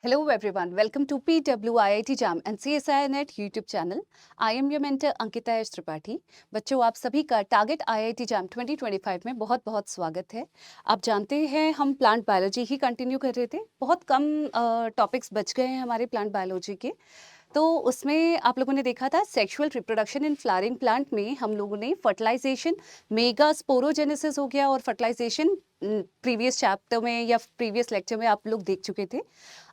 Hello everyone, welcome to PWIIT JAM and CSIR Net YouTube channel. I am your mentor Ankita S Tripathi. बच्चों, आप सभी का target IIT JAM 2025 में बहुत बहुत स्वागत है। आप जानते हैं हम प्लांट बायोलॉजी ही कंटिन्यू कर रहे थे। बहुत कम टॉपिक्स बच गए हैं हमारे प्लांट बायोलॉजी के। तो उसमें आप लोगों ने देखा था sexual reproduction in flowering plant में हम लोगों ने फर्टिलाइजेशन, मेगा स्पोरोजेनेसिस हो गया और फर्टिलाइजेशन प्रीवियस चैप्टर में या प्रीवियस लेक्चर में आप लोग देख चुके थे।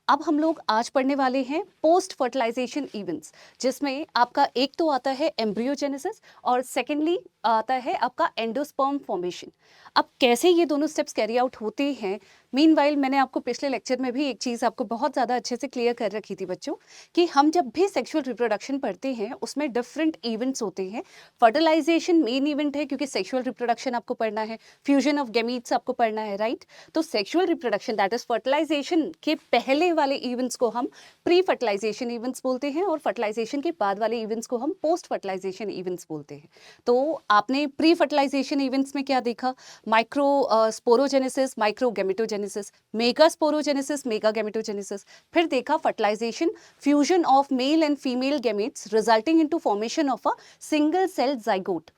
अब हम लोग आज पढ़ने वाले हैं पोस्ट फर्टिलाइजेशन इवेंट्स, जिसमें आपका एक तो आता है एम्ब्रियोजेनेसिस और सेकेंडली आता है आपका एंडोस्पर्म फॉर्मेशन। अब कैसे ये दोनों स्टेप्स कैरी आउट होते हैं, मीनवाइल मैंने आपको पिछले लेक्चर में भी एक चीज़ आपको बहुत ज़्यादा अच्छे से क्लियर कर रखी थी बच्चों, कि हम जब भी सेक्सुअल रिप्रोडक्शन पढ़ते हैं उसमें डिफरेंट इवेंट्स होते हैं। फर्टिलाइजेशन मेन इवेंट है क्योंकि सेक्सुअल रिप्रोडक्शन आपको पढ़ना है, फ्यूजन ऑफ गैमीट्स आपको पढ़ना है, राइट। तो sexual reproduction that is fertilization के पहले वाले इवेंट्स को हम प्री फर्टिलाइजेशन इवेंट्स बोलते हैं और फर्टिलाइजेशन के बाद वाले इवेंट्स को हम पोस्ट फर्टिलाइजेशन इवेंट्स बोलते हैं। तो आपने प्री फर्टिलाइजेशन इवेंट्स में क्या देखा? Micro sporogenesis, micro gametogenesis, mega sporogenesis, mega gametogenesis. फिर देखा fertilization, fusion of male and female gametes resulting into formation of a single cell zygote.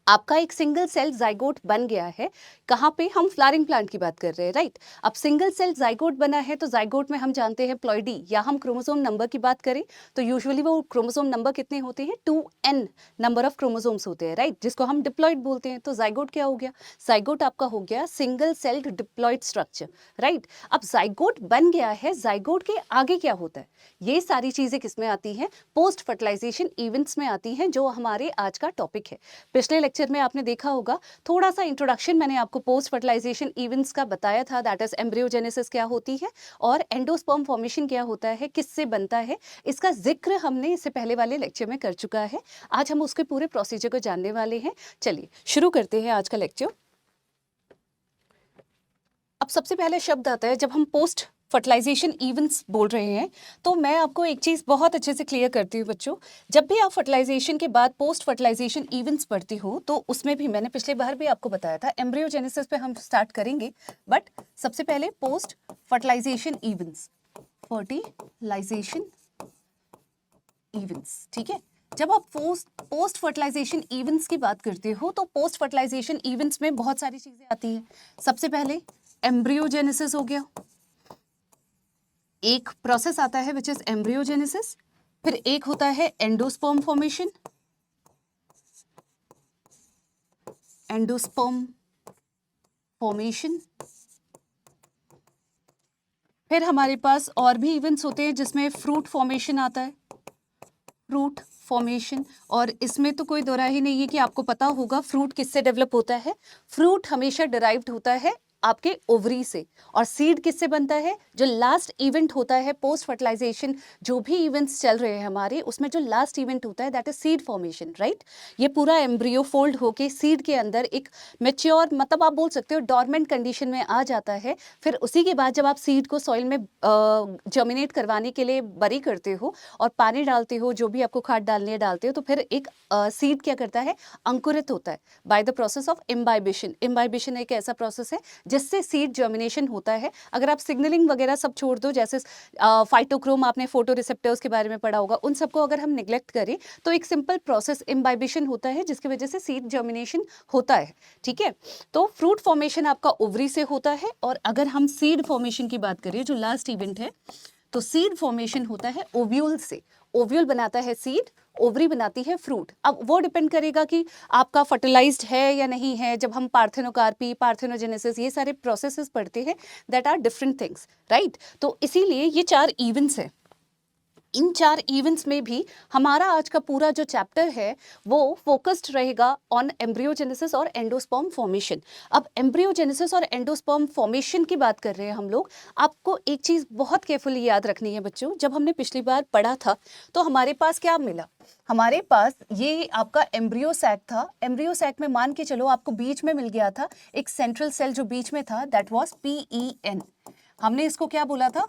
आपका एक सिंगल सेल जाइगोट बन गया है। कहाँ पे? हम फ्लावरिंग प्लांट की बात कर रहे हैं, राइट। अब सिंगल सेल जाइगोट बना है तो जाइगोट में हम जानते हैं प्लॉइडी, या हम क्रोमोसोम नंबर की बात करें तो यूजुअली वो क्रोमोसोम नंबर कितने होते हैं? 2n नंबर ऑफ क्रोमोसोम्स होते हैं, राइट, जिसको हम डिप्लॉइड बोलते हैं। तो जाइगोट क्या हो गया? जाइगोट आपका हो गया single celled diploid structure, right. अब जाइगोट बन गया है, जाइगोट के आगे क्या होता है? ये सारी चीजें किसमें आती हैं? पोस्ट फर्टिलाइजेशन इवेंट्स में आती हैं, जो हमारे आज का टॉपिक है। पिछले लेक्चर में आपने देखा होगा, थोड़ा सा इंट्रोडक्शन मैंने आपको पोस्ट फर्टिलाइजेशन इवेंट्स का बताया था, दैट इज एम्ब्रियोजेनेसिस क्या होती है और एंडोस्पर्म फॉर्मेशन क्या होता है, किससे बनता है। इसका जिक्र हमने इससे पहले वाले लेक्चर में कर चुका है। आज हम उसके पूरे प्रोसीजर को जानने वाले हैं। चलिए शुरू करते हैं आज का लेक्चर। अब सबसे पहले शब्द आता है, जब हम पोस्ट फर्टिलाइजेशन इवेंट्स बोल रहे हैं तो मैं आपको एक चीज़ बहुत अच्छे से क्लियर करती हूँ बच्चों। जब भी आप फर्टिलाइजेशन के बाद पोस्ट फर्टिलाइजेशन इवेंट्स पढ़ती हो तो उसमें भी मैंने पिछले बार भी आपको बताया था, एम्ब्रियोजेनेसिस पे हम स्टार्ट करेंगे, बट सबसे पहले post fertilization events, fertilization events, ठीक है। जब आप पोस्ट फर्टिलाइजेशन इवेंट्स की बात करते हो तो पोस्ट फर्टिलाइजेशन इवेंट्स में बहुत सारी चीजें आती हैं। सबसे पहले एम्ब्रियोजेनेसिस हो गया, एक प्रोसेस आता है विच इज एम्ब्रियोजेनेसिस। फिर एक होता है एंडोस्पर्म फॉर्मेशन, एंडोस्पर्म फॉर्मेशन। फिर हमारे पास और भी इवेंट्स होते हैं जिसमें फ्रूट फॉर्मेशन आता है, फ्रूट फॉर्मेशन। और इसमें तो कोई दो राय ही नहीं है कि आपको पता होगा फ्रूट किससे डेवलप होता है। फ्रूट हमेशा डिराइव्ड होता है आपके ओवरी से। और सीड किससे बनता है? जो लास्ट इवेंट होता है पोस्ट फर्टिलाइजेशन, जो भी इवेंट्स चल रहे हैं हमारे, उसमें जो लास्ट इवेंट होता है that is seed formation, right. ये पूरा एम्ब्रियो फोल्ड होके सीड के अंदर एक मेच्योर, मतलब आप बोल सकते हो डॉर्मेंट कंडीशन में आ जाता है। फिर उसी के बाद जब आप सीड को सॉइल में जर्मिनेट करवाने के लिए बरी करते हो और पानी डालते हो, जो भी आपको खाद डालनी है डालते हो, तो फिर एक सीड क्या करता है? अंकुरित होता है by the process of imbibition. Imbibition एक ऐसा प्रोसेस है जिससे सीड जर्मिनेशन होता है। अगर आप सिग्नलिंग वगैरह सब छोड़ दो, जैसे फाइटोक्रोम, आपने फोटो रिसेप्टर्स के बारे में पढ़ा होगा, उन सबको अगर हम निग्लेक्ट करें तो एक सिंपल प्रोसेस इम्बाइबिशन होता है जिसकी वजह से सीड जर्मिनेशन होता है, ठीक है। तो फ्रूट फॉर्मेशन आपका ओवरी से होता है। और अगर हम सीड फॉर्मेशन की बात करें, जो लास्ट इवेंट है, तो सीड फॉर्मेशन होता है ओव्यूल से। ओव्यूल बनाता है सीड, ओवरी बनाती है फ्रूट। अब वो डिपेंड करेगा कि आपका फर्टिलाइज्ड है या नहीं है। जब हम पार्थेनोकार्पी, पार्थेनोजेनेसिस, ये सारे प्रोसेसेस पढ़ते हैं, that are different things, right. तो इसीलिए ये 4 इवेंट्स हैं। इन 4 इवेंट्स में भी हमारा आज का पूरा जो चैप्टर है वो फोकस्ड रहेगा ऑन एम्ब्रियोजेनेसिस और एंडोस्पर्म फॉर्मेशन। अब एम्ब्रियोजेनेसिस और एंडोस्पर्म फॉर्मेशन की बात कर रहे हैं हम लोग। आपको एक चीज़ बहुत केयरफुली याद रखनी है बच्चों, जब हमने पिछली बार पढ़ा था तो हमारे पास क्या मिला? हमारे पास ये आपका एम्ब्रियो सैक था। एम्ब्रियो सैक में मान के चलो आपको बीच में मिल गया था एक सेंट्रल सेल, जो बीच में था दैट वाज PEN। हमने इसको क्या बोला था?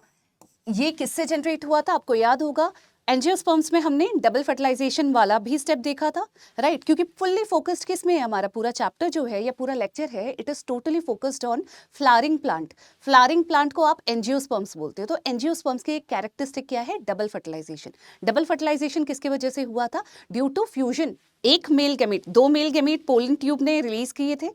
ये किससे जनरेट हुआ था? आपको याद होगा, एंजियोस्पर्म्स में हमने डबल फर्टिलाइजेशन वाला भी स्टेप देखा था, राइट? क्योंकि फुल्ली फोकस्ड किस में है, हमारा पूरा चैप्टर जो है या पूरा लेक्चर है, it is totally focused on flowering plant. Flowering plant को आप एंजियोस्पर्म्स बोलते हो। तो एंजियोस्पर्म्स की एक कैरेक्टरिस्टिक क्या है? Double fertilisation. डबल फर्टिलाइजेशन किसकी वजह से हुआ था? Due to fusion. एक मेल गैमीट, दो मेल गैमीट पोलन ट्यूब ने रिलीज किए थे,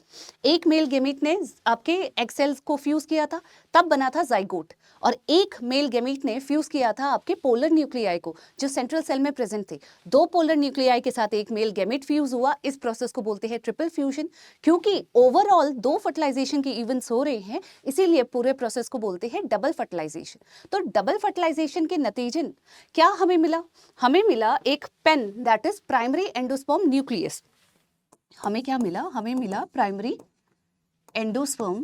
एक मेल गैमीट ने आपके एग सेल्स को फ्यूज किया था, तब बना था जाइगोट, और एक मेल गैमीट ने फ्यूज किया था आपके पोलर न्यूक्लियाई को जो सेंट्रल सेल में प्रेजेंट थे। दो पोलर न्यूक्लियाई के साथ एक मेल गैमीट फ्यूज हुआ, इस प्रोसेस को बोलते हैं ट्रिपल फ्यूजन। क्योंकि ओवरऑल दो फर्टिलाइजेशन के इवेंट्स हो रहे हैं, इसीलिए पूरे प्रोसेस को बोलते हैं डबल फर्टिलाइजेशन। तो डबल फर्टिलाइजेशन के नतीजन क्या हमें मिला? हमें मिला एक PEN, that is primary endosperm nucleus. हमें क्या मिला? हमें मिला प्राइमरी एंडोस्पर्म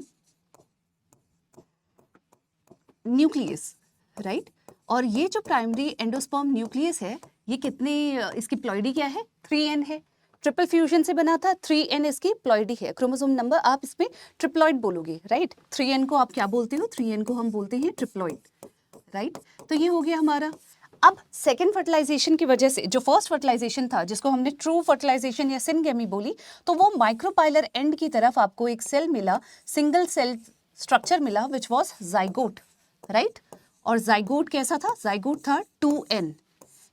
न्यूक्लियस, राइट? और ये जो प्राइमरी एंडोस्पर्म न्यूक्लियस है, ये कितने, इसकी प्लॉइडी क्या है? 3n है। ट्रिपल फ्यूजन से बना था, 3n इसकी प्लॉइडी है। क्रोमोसोम नंबर आप इसमें ट्रिप्लॉइड बोलोगे, राइट? 3n को आप क्या बोलते हो? 3n को हम बोलते हैं ट्रिप्लॉइड, राइट? तो ये हो गया हमारा। अब सेकेंड फर्टिलाइजेशन की वजह से, जो फर्स्ट फर्टिलाइजेशन था जिसको हमने ट्रू फर्टिलाइजेशन या सिनगेमी बोली, तो वो माइक्रोपाइलर एंड की तरफ आपको एक सेल मिला, सिंगल सेल स्ट्रक्चर मिला, विच वॉज जाइगोट, राइट? और जाइगोट कैसा था? जाइगोट था 2n।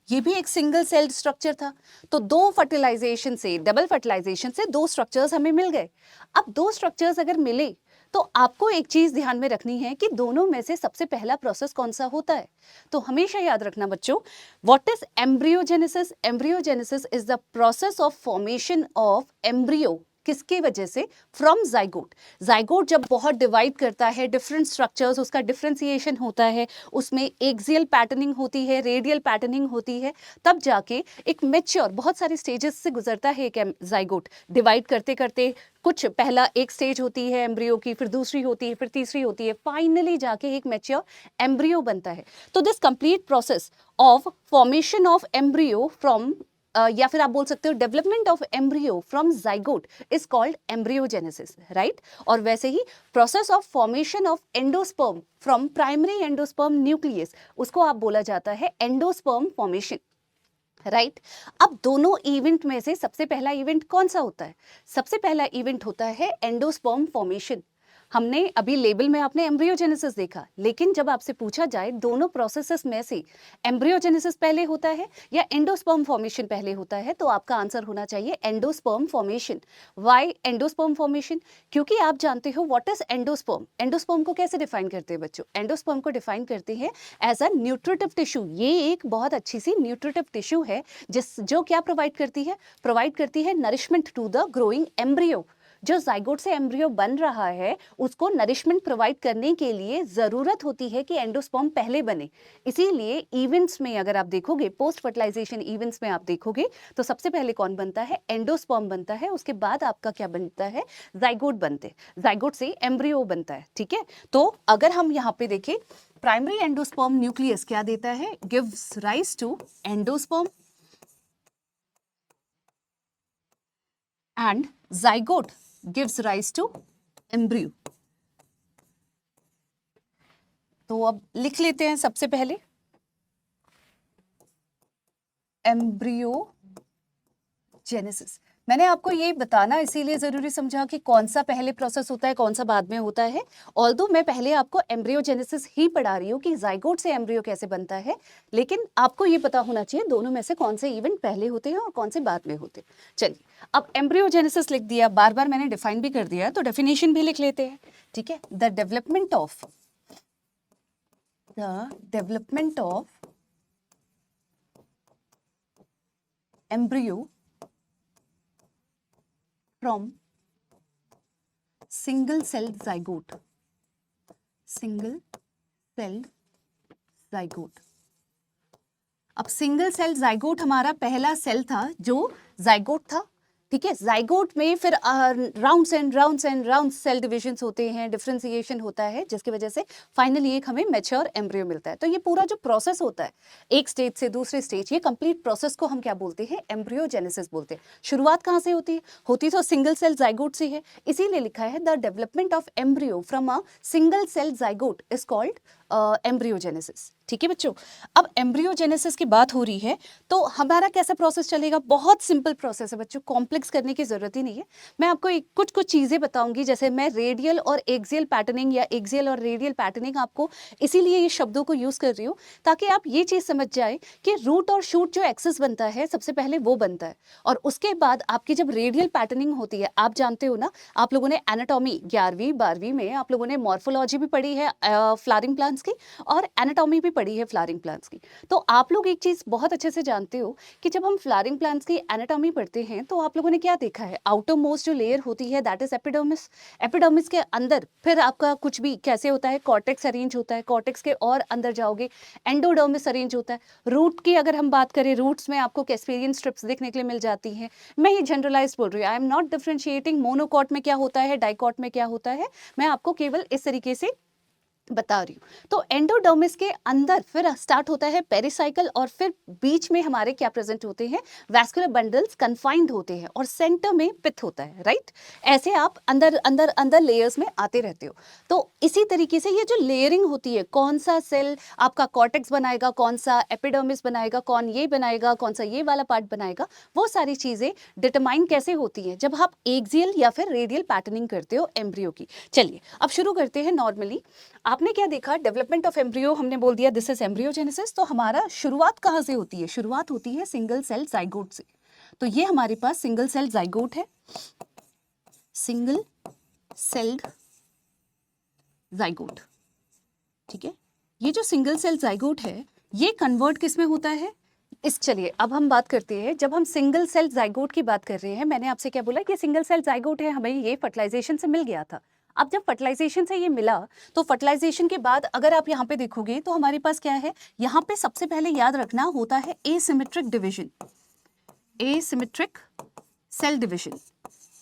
ये भी एक सिंगल सेल स्ट्रक्चर था। तो दो फर्टिलाइजेशन से, डबल फर्टिलाइजेशन से दो स्ट्रक्चर्स हमें मिल गए। अब दो स्ट्रक्चर्स अगर मिले तो आपको एक चीज ध्यान में रखनी है कि दोनों में से सबसे पहला प्रोसेस कौन सा होता है। तो हमेशा याद रखना बच्चों, what is embryogenesis? Embryogenesis is the process of formation of embryo. किसकी वजह से? From zygote. जाइगोट जब बहुत डिवाइड करता है डिफरेंट स्ट्रक्चर्स, उसका डिफरेंशिएशन होता है, उसमें एक्सियल पैटर्निंग होती है, रेडियल पैटर्निंग होती है, तब जाके एक मैच्योर, बहुत सारी स्टेजेस से गुजरता है एक जाइगोट। डिवाइड करते करते कुछ, पहला एक स्टेज होती है एम्ब्रियो की, फिर दूसरी होती है, फिर तीसरी होती है, फाइनली जाके एक मैच्योर एम्ब्रियो बनता है। तो this complete process of formation of embryo from या फिर आप बोल सकते हो development of embryo from zygote is called embryogenesis, right? और वैसे ही process of formation of endosperm from primary endosperm nucleus, उसको आप बोला जाता है एंडोस्पर्म फॉर्मेशन, राइट? अब दोनों इवेंट में से सबसे पहला इवेंट कौन सा होता है? सबसे पहला इवेंट होता है एंडोस्पर्म फॉर्मेशन। हमने अभी लेबल में आपने एम्ब्रियोजेनेसिस देखा, लेकिन जब आपसे पूछा जाए दोनों प्रोसेसेस में से एम्ब्रियोजेनेसिस पहले होता है या एंडोस्पर्म फॉर्मेशन पहले होता है, तो आपका आंसर होना चाहिए endosperm formation. Why endosperm formation? क्योंकि आप जानते हो व्हाट इज एंडोस्पर्म। एंडोस्पर्म को कैसे डिफाइन करते हैं बच्चों? एंडोस्पर्म को डिफाइन करते हैं एज अ न्यूट्रिटिव टिश्यू। ये एक बहुत अच्छी सी न्यूट्रिटिव टिश्यू है जो क्या प्रोवाइड करती है? प्रोवाइड करती है nourishment to the growing embryo. जो जाइगोट से एम्ब्रियो बन रहा है उसको नरिशमेंट प्रोवाइड करने के लिए जरूरत होती है कि एंडोस्पर्म पहले बने। इसीलिए इवेंट्स में अगर आप देखोगे, पोस्ट फर्टिलाइजेशन इवेंट्स में आप देखोगे, तो सबसे पहले कौन बनता है? एंडोस्पर्म बनता है। उसके बाद आपका क्या बनता है? जाइगोट बनते, जाइगोट से एम्ब्रियो बनता है, ठीक है? तो अगर हम यहाँ पे देखें, प्राइमरी एंडोस्पर्म न्यूक्लियस क्या देता है? Gives rise to endosperm and zygote gives rise to embryo। तो अब लिख लेते हैं सबसे पहले एम्ब्रियोजेनेसिस। मैंने आपको ये बताना इसीलिए जरूरी समझा कि कौन सा पहले प्रोसेस होता है, कौन सा बाद में होता है। ऑल्दो मैं पहले आपको एम्ब्रियोजेनेसिस ही पढ़ा रही हूँ कि जाइगोट से एम्ब्रियो कैसे बनता है, लेकिन आपको ये पता होना चाहिए दोनों में से कौन से इवेंट पहले होते हैं और कौन से बाद में होते हैं। चलिए, अब एम्ब्रियोजेनेसिस लिख दिया, बार बार मैंने डिफाइन भी कर दिया, तो डेफिनेशन भी लिख लेते हैं, ठीक है? The development of embryo from single celled zygote, single celled zygote। अब सिंगल सेल जाइगोट हमारा पहला सेल था जो जाइगोट था, ठीक है? जाइगोट में फिर rounds and rounds cell divisions होते हैं, डिफरेंशिएशन होता है, जिसकी वजह से फाइनली एक हमें मैच्योर एम्ब्रियो मिलता है। तो ये पूरा जो प्रोसेस होता है एक स्टेज से दूसरे स्टेज, ये कंप्लीट प्रोसेस को हम क्या बोलते हैं? एम्ब्रियोजेनेसिस बोलते हैं। शुरुआत कहाँ से होती है? होती तो सिंगल सेल जाइगोट से है, इसीलिए लिखा है the development of embryo from a single cell zygote is called embryogenesis, ठीक है बच्चों। अब एम्ब्रियोजेनेसिस की बात हो रही है तो हमारा कैसा प्रोसेस चलेगा, बहुत सिंपल प्रोसेस है बच्चों, कॉम्प्लेक्स करने की जरूरत ही नहीं है। मैं आपको कुछ कुछ चीजें बताऊंगी, जैसे मैं रेडियल और एक्सियल पैटर्निंग या एक्सियल और रेडियल पैटर्निंग आपको इसीलिए ये शब्दों को यूज कर रही हूँ ताकि आप ये चीज समझ जाए कि रूट और शूट जो एक्सेस बनता है सबसे पहले वो बनता है, और उसके बाद आपकी जब रेडियल पैटर्निंग होती है, आप जानते हो ना, आप लोगों ने एनाटॉमी 11वीं 12वीं में आप लोगों ने मॉर्फोलॉजी भी पढ़ी है फ्लावरिंग प्लांट्स की, और एनाटॉमी भी पढ़ी है फ्लावरिंग प्लांट्स की। तो आप लोग एक चीज बहुत अच्छे से जानते हो कि जब हम फ्लावरिंग प्लांट्स की एनाटॉमी पढ़ते हैं तो आप लोगों ने क्या देखा है, आउटर मोस्ट जो लेयर होती है दैट इज एपिडर्मिस। एपिडर्मिस के अंदर फिर आपका कुछ भी कैसे होता है, कॉर्टेक्स अरेंज होता है, कॉर्टेक्स के और अंदर जाओगे एंडोडर्मिस अरेंज होता है। रूट की अगर हम बात करें, रूट्स में आपको कैस्पेरियन स्ट्रिप्स देखने के लिए मिल जाती हैं। मैं ये जनरलाइज बोल रही हूँ, I am not differentiating monocot में क्या होता है, डाइकॉट में क्या होता है, मैं आपको केवल इस तरीके से बता रही हूँ। तो एंडोडर्मिस के अंदर फिर स्टार्ट होता है पेरिसाइकल, और फिर बीच में हमारे क्या प्रेजेंट होते हैं, वैस्कुलर बंडल्स कन्फाइंड होते हैं, और सेंटर में पिथ होता है, राइट। ऐसे आप अंदर अंदर अंदर लेयर्स में आते रहते हो। तो इसी तरीके से ये जो लेयरिंग होती है, कौन सा सेल आपका कॉर्टेक्स बनाएगा, कौन सा एपिडर्मिस बनाएगा, कौन ये बनाएगा, कौन सा ये वाला पार्ट बनाएगा, वो सारी चीजें डिटरमाइन कैसे होती हैं जब आप एक्सियल या फिर रेडियल पैटर्निंग करते हो एम्ब्रियो की। चलिए अब शुरू करते हैं। नॉर्मली आपने क्या देखा, डेवलपमेंट ऑफ एम्ब्रियो, हमने बोल दिया दिस इज एम्ब्रियोजेनेसिस। तो हमारा शुरुआत कहाँ से होती है, शुरुआत होती है सिंगल सेल जाइगोट से। तो ये हमारे पास सिंगल सेल जाइगोट है, सिंगल सेल्ड जाइगोट, ठीक है। ये जो सिंगल सेल जाइगोट है ये कन्वर्ट किस में होता है, इस, चलिए अब हम बात करते हैं, जब हम सिंगल सेल जाइगोट की बात कर रहे हैं, मैंने आपसे क्या बोला कि सिंगल सेल जाइगोट है, हमें ये फर्टिलाइजेशन से मिल गया था। अब जब फर्टिलाइजेशन से ये मिला तो फर्टिलाइजेशन के बाद अगर आप यहाँ पे देखोगे तो हमारे पास क्या है, यहाँ पे सबसे पहले याद रखना होता है asymmetric division, asymmetric cell division.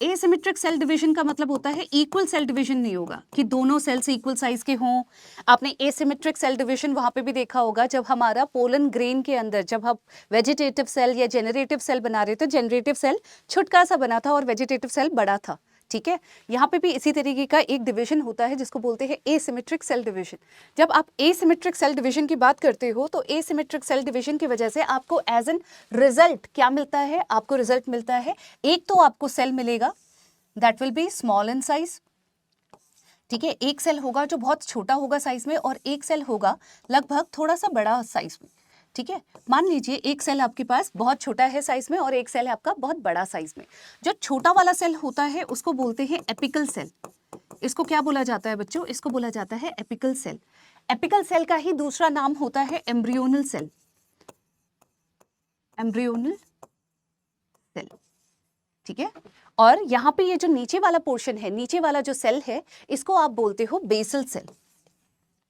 Asymmetric cell division का मतलब होता है इक्वल सेल डिवीजन नहीं होगा कि दोनों सेल्स इक्वल साइज के हों। आपने एसिमेट्रिक सेल डिवीजन वहां पे भी देखा होगा, जब हमारा पोलन ग्रेन के अंदर जब हम वेजिटेटिव सेल या जेनरेटिव सेल बना रहे थे, जेनरेटिव सेल छोटा सा बना था और वेजिटेटिव सेल बड़ा था, ठीक है। यहाँ पे भी इसी तरीके का एक डिवीजन होता है जिसको बोलते हैं एसिमेट्रिक सेल डिवीजन। जब आप एसिमेट्रिक सेल डिवीजन की बात करते हो तो एसिमेट्रिक सेल डिवीजन की वजह से आपको एज एन रिजल्ट क्या मिलता है, आपको रिजल्ट मिलता है, एक तो आपको सेल मिलेगा that will be small in size, ठीक है। एक सेल होगा जो बहुत छोटा होगा साइज में, और एक सेल होगा लगभग थोड़ा सा बड़ा साइज में, ठीक है। मान लीजिए एक सेल आपके पास बहुत छोटा है साइज में और एक सेल है आपका बहुत बड़ा साइज में। जो छोटा वाला सेल होता है उसको बोलते हैं एपिकल सेल। इसको क्या बोला जाता है बच्चों, इसको बोला जाता है एपिकल सेल। एपिकल सेल का ही दूसरा नाम होता है एम्ब्रियोनल सेल, एम्ब्रियोनल सेल, ठीक है। और यहाँ पे ये जो नीचे वाला पोर्शन है, नीचे वाला जो सेल है, इसको आप बोलते हो बेसल सेल।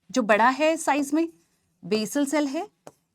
जो बड़ा है साइज में बेसल सेल है।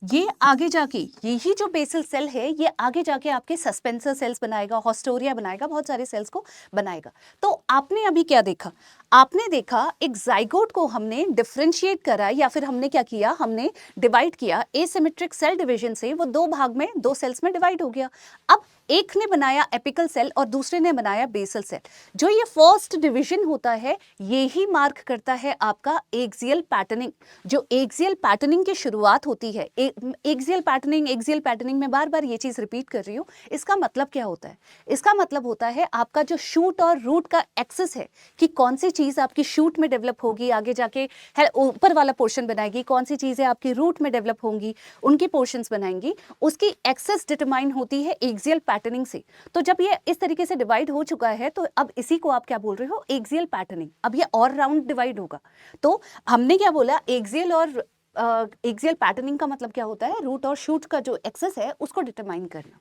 ये आगे जाके, यही जो बेसल सेल है ये आगे जाके आपके सस्पेंसर सेल्स बनाएगा, हॉस्टोरिया बनाएगा, बहुत सारे सेल्स को बनाएगा। तो आपने अभी क्या देखा, आपने देखा एक जाइगोट को हमने डिफरेंशिएट करा, या फिर हमने क्या किया, हमने डिवाइड किया एसिमेट्रिक सेल डिवीजन से, वो दो भाग में, दो सेल्स में डिवाइड हो गया। अब एक ने बनाया एपिकल सेल और दूसरे ने बनाया बेसल सेल। जो ये फर्स्ट डिवीजन होता है ये ही मार्क करता है आपका एक्सियल पैटर्निंग। जो एक्सियल पैटर्निंग की शुरुआत होती है, एक्सियल पैटर्निंग में बार बार ये चीज रिपीट कर रही हूँ, इसका मतलब क्या होता है, इसका मतलब होता है आपका जो शूट और रूट का एक्सेस है, कि कौन सी चीज आपकी शूट में डेवलप होगी आगे जाके है ऊपर वाला पोर्शन बनाएगी, कौन सी चीजें आपकी रूट में डेवलप होंगी उनकी पोर्शंस बनाएंगी, उसकी एक्सेस डिटरमाइन होती है एक्सियल पैटर्निंग से। तो जब ये इस तरीके से डिवाइड हो चुका है तो अब इसी को आप क्या बोल रहे हो, एक्सियल पैटर्निंग। अब ये और राउंड डिवाइड होगा। तो हमने क्या बोला, एक्सियल और एक्सियल पैटर्निंग का मतलब क्या होता है, रूट और शूट का जो एक्सेस है उसको डिटरमाइन करना।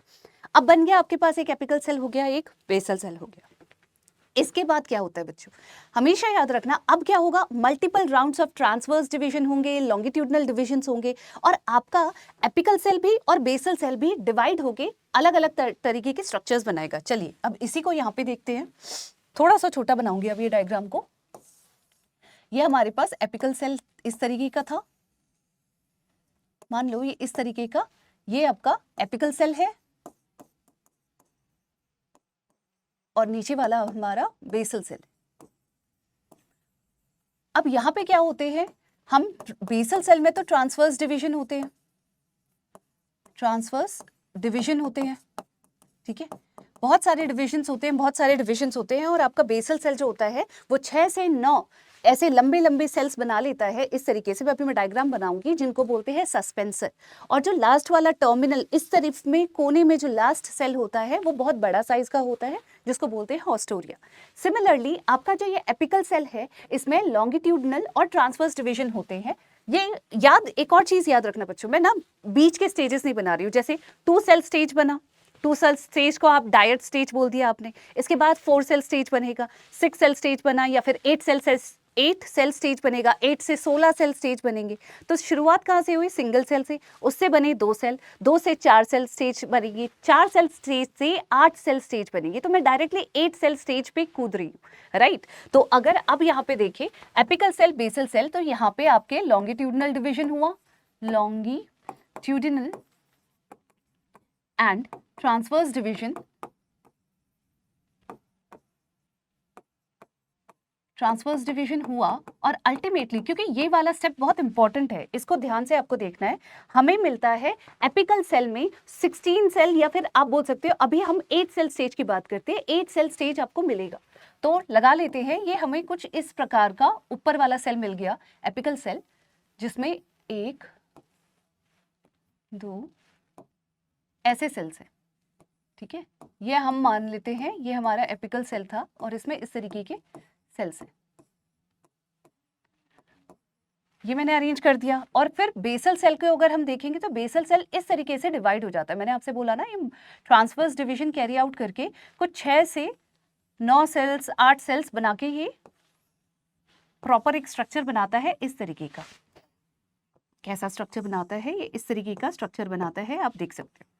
अब बन गया आपके पास एक एपिकल सेल हो गया, एक बेसल सेल हो गया। इसके बाद क्या होता है बच्चों, हमेशा याद रखना, अब क्या होगा, multiple rounds of transverse division होंगे, लॉन्गिट्यूडनल डिविजन्स होंगे, और आपका एपिकल सेल भी और बेसल सेल भी डिवाइड होके अलग अलग तरीके के स्ट्रक्चर्स बनाएगा। चलिए अब इसी को यहाँ पे देखते हैं, थोड़ा सा छोटा बनाऊंगी अब ये डायग्राम को। ये हमारे पास एपिकल सेल इस तरीके का था, मान लो ये इस तरीके का, ये आपका एपिकल सेल है और नीचे वाला हमारा बेसल सेल। अब यहाँ पे क्या होते हैं, हम बेसल सेल में तो ट्रांसवर्स डिवीजन होते हैं, ट्रांसवर्स डिवीजन होते हैं, ठीक है, बहुत सारे डिविजन्स होते हैं, बहुत सारे डिविजन्स होते हैं। और आपका बेसल सेल जो होता है वो 6 से 9 ऐसे लंबे लंबे सेल्स बना लेता है इस तरीके से। अभी मैं डायग्राम बनाऊंगी जिनको बोलते हैं सस्पेंसर। और जो लास्ट वाला टर्मिनल इस तरफ में कोने में जो लास्ट सेल होता है वो बहुत बड़ा साइज का होता है जिसको बोलते हैं हॉस्टोरिया। सिमिलरली आपका जो ये एपिकल सेल है इसमें लॉन्गिट्यूडनल और ट्रांसवर्स डिवीजन होते हैं। ये याद, एक और चीज याद रखना बच्चों, मैं ना बीच के स्टेजेस नहीं बना रही हूँ। जैसे 2 सेल स्टेज बना, 2 सेल स्टेज को आप डायट स्टेज बोल दिया आपने, इसके बाद 4 सेल स्टेज बनेगा, 6 सेल स्टेज बना, या फिर 8 सेल स्टेज बनेगा, 8 से 16 सेल स्टेज बनेंगे। तो शुरुआत कहाँ से हुई? सिंगल सेल से, उससे बने 2 सेल, 2 से 4 सेल स्टेज बनेगी, 4 सेल स्टेज से 8 सेल स्टेज बनेगी। तो मैं डायरेक्टली 8 सेल स्टेज पे कूद रही हूँ, राइट। तो अगर अब यहाँ पे देखें एपिकल सेल, बेसल सेल, तो यहाँ पे आपके लॉन्गिट्यूडनल डिवीजन हुआ, longitudinal and transverse division, transverse division हुआ। और अल्टीमेटली, क्योंकि ये वाला स्टेप बहुत इंपॉर्टेंट है, इसको ध्यान से आपको देखना है, हमें मिलता है एपिकल सेल में 16 सेल, या फिर आप बोल सकते हो अभी हम 8 सेल स्टेज की बात करते हैं, 8 सेल स्टेज आपको मिलेगा। तो लगा लेते हैं ये हमें कुछ इस प्रकार का ऊपर वाला सेल मिल गया एपिकल सेल, जिसमें 1 2 ऐसे सेल्स हैं, ठीक है। ये हम मान लेते हैं ये हमारा एपिकल सेल था और इसमें इस तरीके के सेल्स हैं, ये मैंने अरेंज कर दिया। और फिर बेसल सेल को अगर हम देखेंगे तो बेसल सेल इस तरीके से डिवाइड हो जाता है। मैंने आपसे बोला ना ये ट्रांसवर्स डिवीजन कैरी आउट करके कुछ 6 से 9 सेल्स 8 सेल्स बना के ये प्रॉपर एक स्ट्रक्चर बनाता है इस तरीके का। कैसा स्ट्रक्चर बनाता है? ये इस तरीके का स्ट्रक्चर बनाता है, आप देख सकते हो।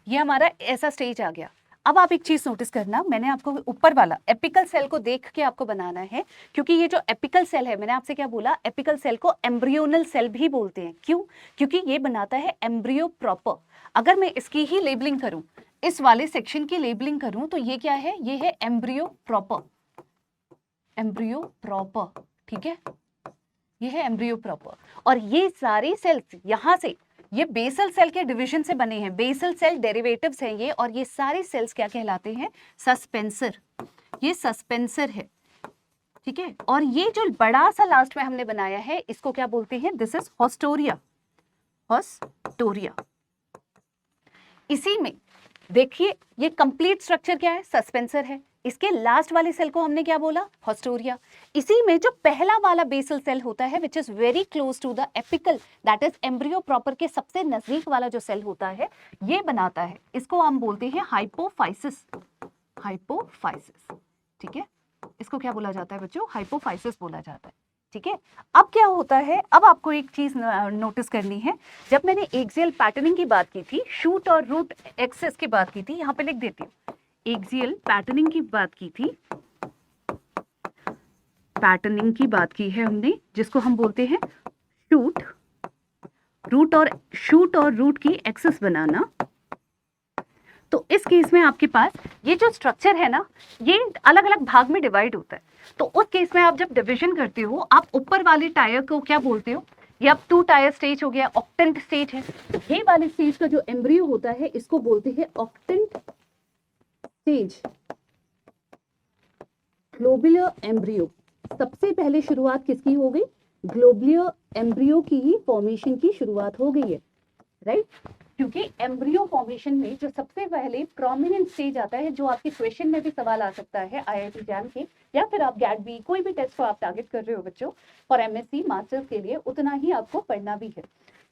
ये हमारा ऐसा स्टेज आ गया। अब आप एक चीज नोटिस करना, मैंने आपको ऊपर वाला एपिकल सेल को देख के आपको बनाना है, क्योंकि ये जो एपिकल सेल है, मैंने आपसे क्या बोला, एपिकल सेल को एम्ब्रियोनल सेल भी बोलते हैं। क्यों? क्योंकि ये बनाता है एम्ब्रियो प्रॉपर। अगर मैं इसकी ही लेबलिंग करूं, इस वाले सेक्शन की लेबलिंग करूं, तो ये क्या है? ये है एम्ब्रियो प्रॉपर, एम्ब्रियो प्रॉपर, ठीक है, ये है एम्ब्रियो प्रॉपर। और ये सारे सेल्स यहां से, ये बेसल सेल के डिवीजन से बने हैं, बेसल सेल डेरिवेटिव्स हैं ये। और ये सारे सेल्स क्या कहलाते हैं? सस्पेंसर। ये सस्पेंसर है, ठीक है। और ये जो बड़ा सा लास्ट में हमने बनाया है, इसको क्या बोलते हैं? This is haustoria, haustoria. इसी में देखिए ये कंप्लीट स्ट्रक्चर क्या है? सस्पेंसर है। इसके लास्ट वाले सेल को हमने क्या बोला? हॉस्टोरिया। इसी में जो पहला वाला बेसल सेल होता है which is very close to the apical, that is embryo proper के सबसे नजदीक वाला जो सेल होता है, ये बनाता है, इसको हम बोलते हैं हाइपोफाइसिस, हाइपोफाइसिस, ठीक है। इसको क्या बोला जाता है बच्चों? हाइपोफाइसिस बोला जाता है, ठीक है। अब क्या होता है, अब आपको एक चीज नोटिस करनी है। जब मैंने एक्सियल पैटर्निंग की बात की थी, शूट और रूट एक्सेस की बात की थी, यहां पे लिख देती हूँ, एक्सियल पैटर्निंग की बात की थी, पैटर्निंग की बात की है हमने, जिसको हम बोलते हैं शूट, रूट और शूट और रूट की एक्सेस बनाना। तो इस केस में आपके पास ये जो स्ट्रक्चर है ना, ये अलग अलग भाग में डिवाइड होता है। तो उस केस में आप जब डिवीजन करते हो, आप ऊपर वाले टायर को क्या बोलते हो? ये अब 2 टायर स्टेज हो गया, ऑक्टेंट स्टेज है। ये वाले स्टेज का जो एम्ब्रियो होता है इसको बोलते हैं ऑक्टेंट स्टेज, ग्लोबुलर एम्ब्रियो। सबसे पहले शुरुआत किसकी हो गई? ग्लोबुलर एम्ब्रियो की ही फॉर्मेशन की शुरुआत हो गई है, राइट। क्योंकि एम्ब्रियो फॉर्मेशन में जो सबसे पहले प्रोमिनेंट स्टेज आता है, जो आपके क्वेश्चन में भी सवाल आ सकता है आईआईटी जैम के, या फिर आप गैट बी कोई भी टेस्ट को आप टारगेट कर रहे हो बच्चों फॉर एमएससी मास्टर्स के लिए, उतना ही आपको पढ़ना भी है।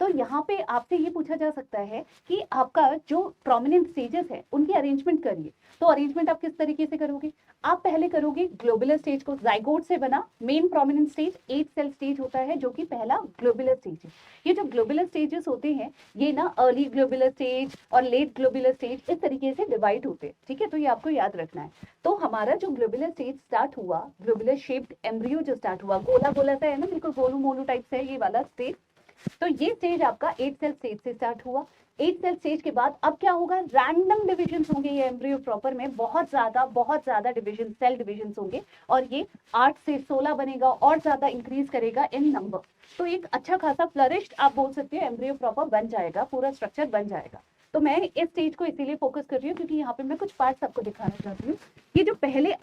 तो यहाँ पे आपसे ये पूछा जा सकता है कि आपका जो प्रोमिनेंट स्टेजेस है उनकी अरेंजमेंट करिए। तो अरेंजमेंट आप किस तरीके से करोगे? आप पहले करोगे ग्लोबुलर स्टेज को, जाइगोट से बना main prominent stage 8 cell stage होता है, जो कि पहला ग्लोबुलर स्टेज है। ये जो ग्लोबुलर स्टेजेस होते हैं, ये ना अर्ली ग्लोबुलर स्टेज और लेट ग्लोबुलर स्टेज इस तरीके से डिवाइड होते हैं, ठीक है। तो ये आपको याद रखना है। तो हमारा जो ग्लोबुलर स्टेज स्टार्ट हुआ, ग्लोबुलर शेप्ड एम्ब्रियो जो स्टार्ट हुआ, गोला गोला सा है ना, बिल्कुल गोलू मोलू टाइप से है ये वाला स्टेज। तो ये स्टेज आपका 8 सेल स्टेज से स्टार्ट हुआ। 8 सेल स्टेज के बाद अब क्या होगा, रैंडम डिविजन होंगे ये एम्ब्रियो प्रॉपर में, बहुत ज्यादा डिविजन, सेल डिविजन होंगे, और ये 8 से 16 बनेगा और ज्यादा इंक्रीज करेगा इन नंबर। तो एक अच्छा खासा फ्लरिश्ड आप बोल सकते हो एम्ब्रियो प्रॉपर बन जाएगा, पूरा स्ट्रक्चर बन जाएगा। तो मैं इस स्टेज को इसीलिए फोकस कर रही हूँ क्योंकि यहाँ पे मैं कुछ पार्ट्स आपको दिखाना चाहती हूँ। ये जो पहले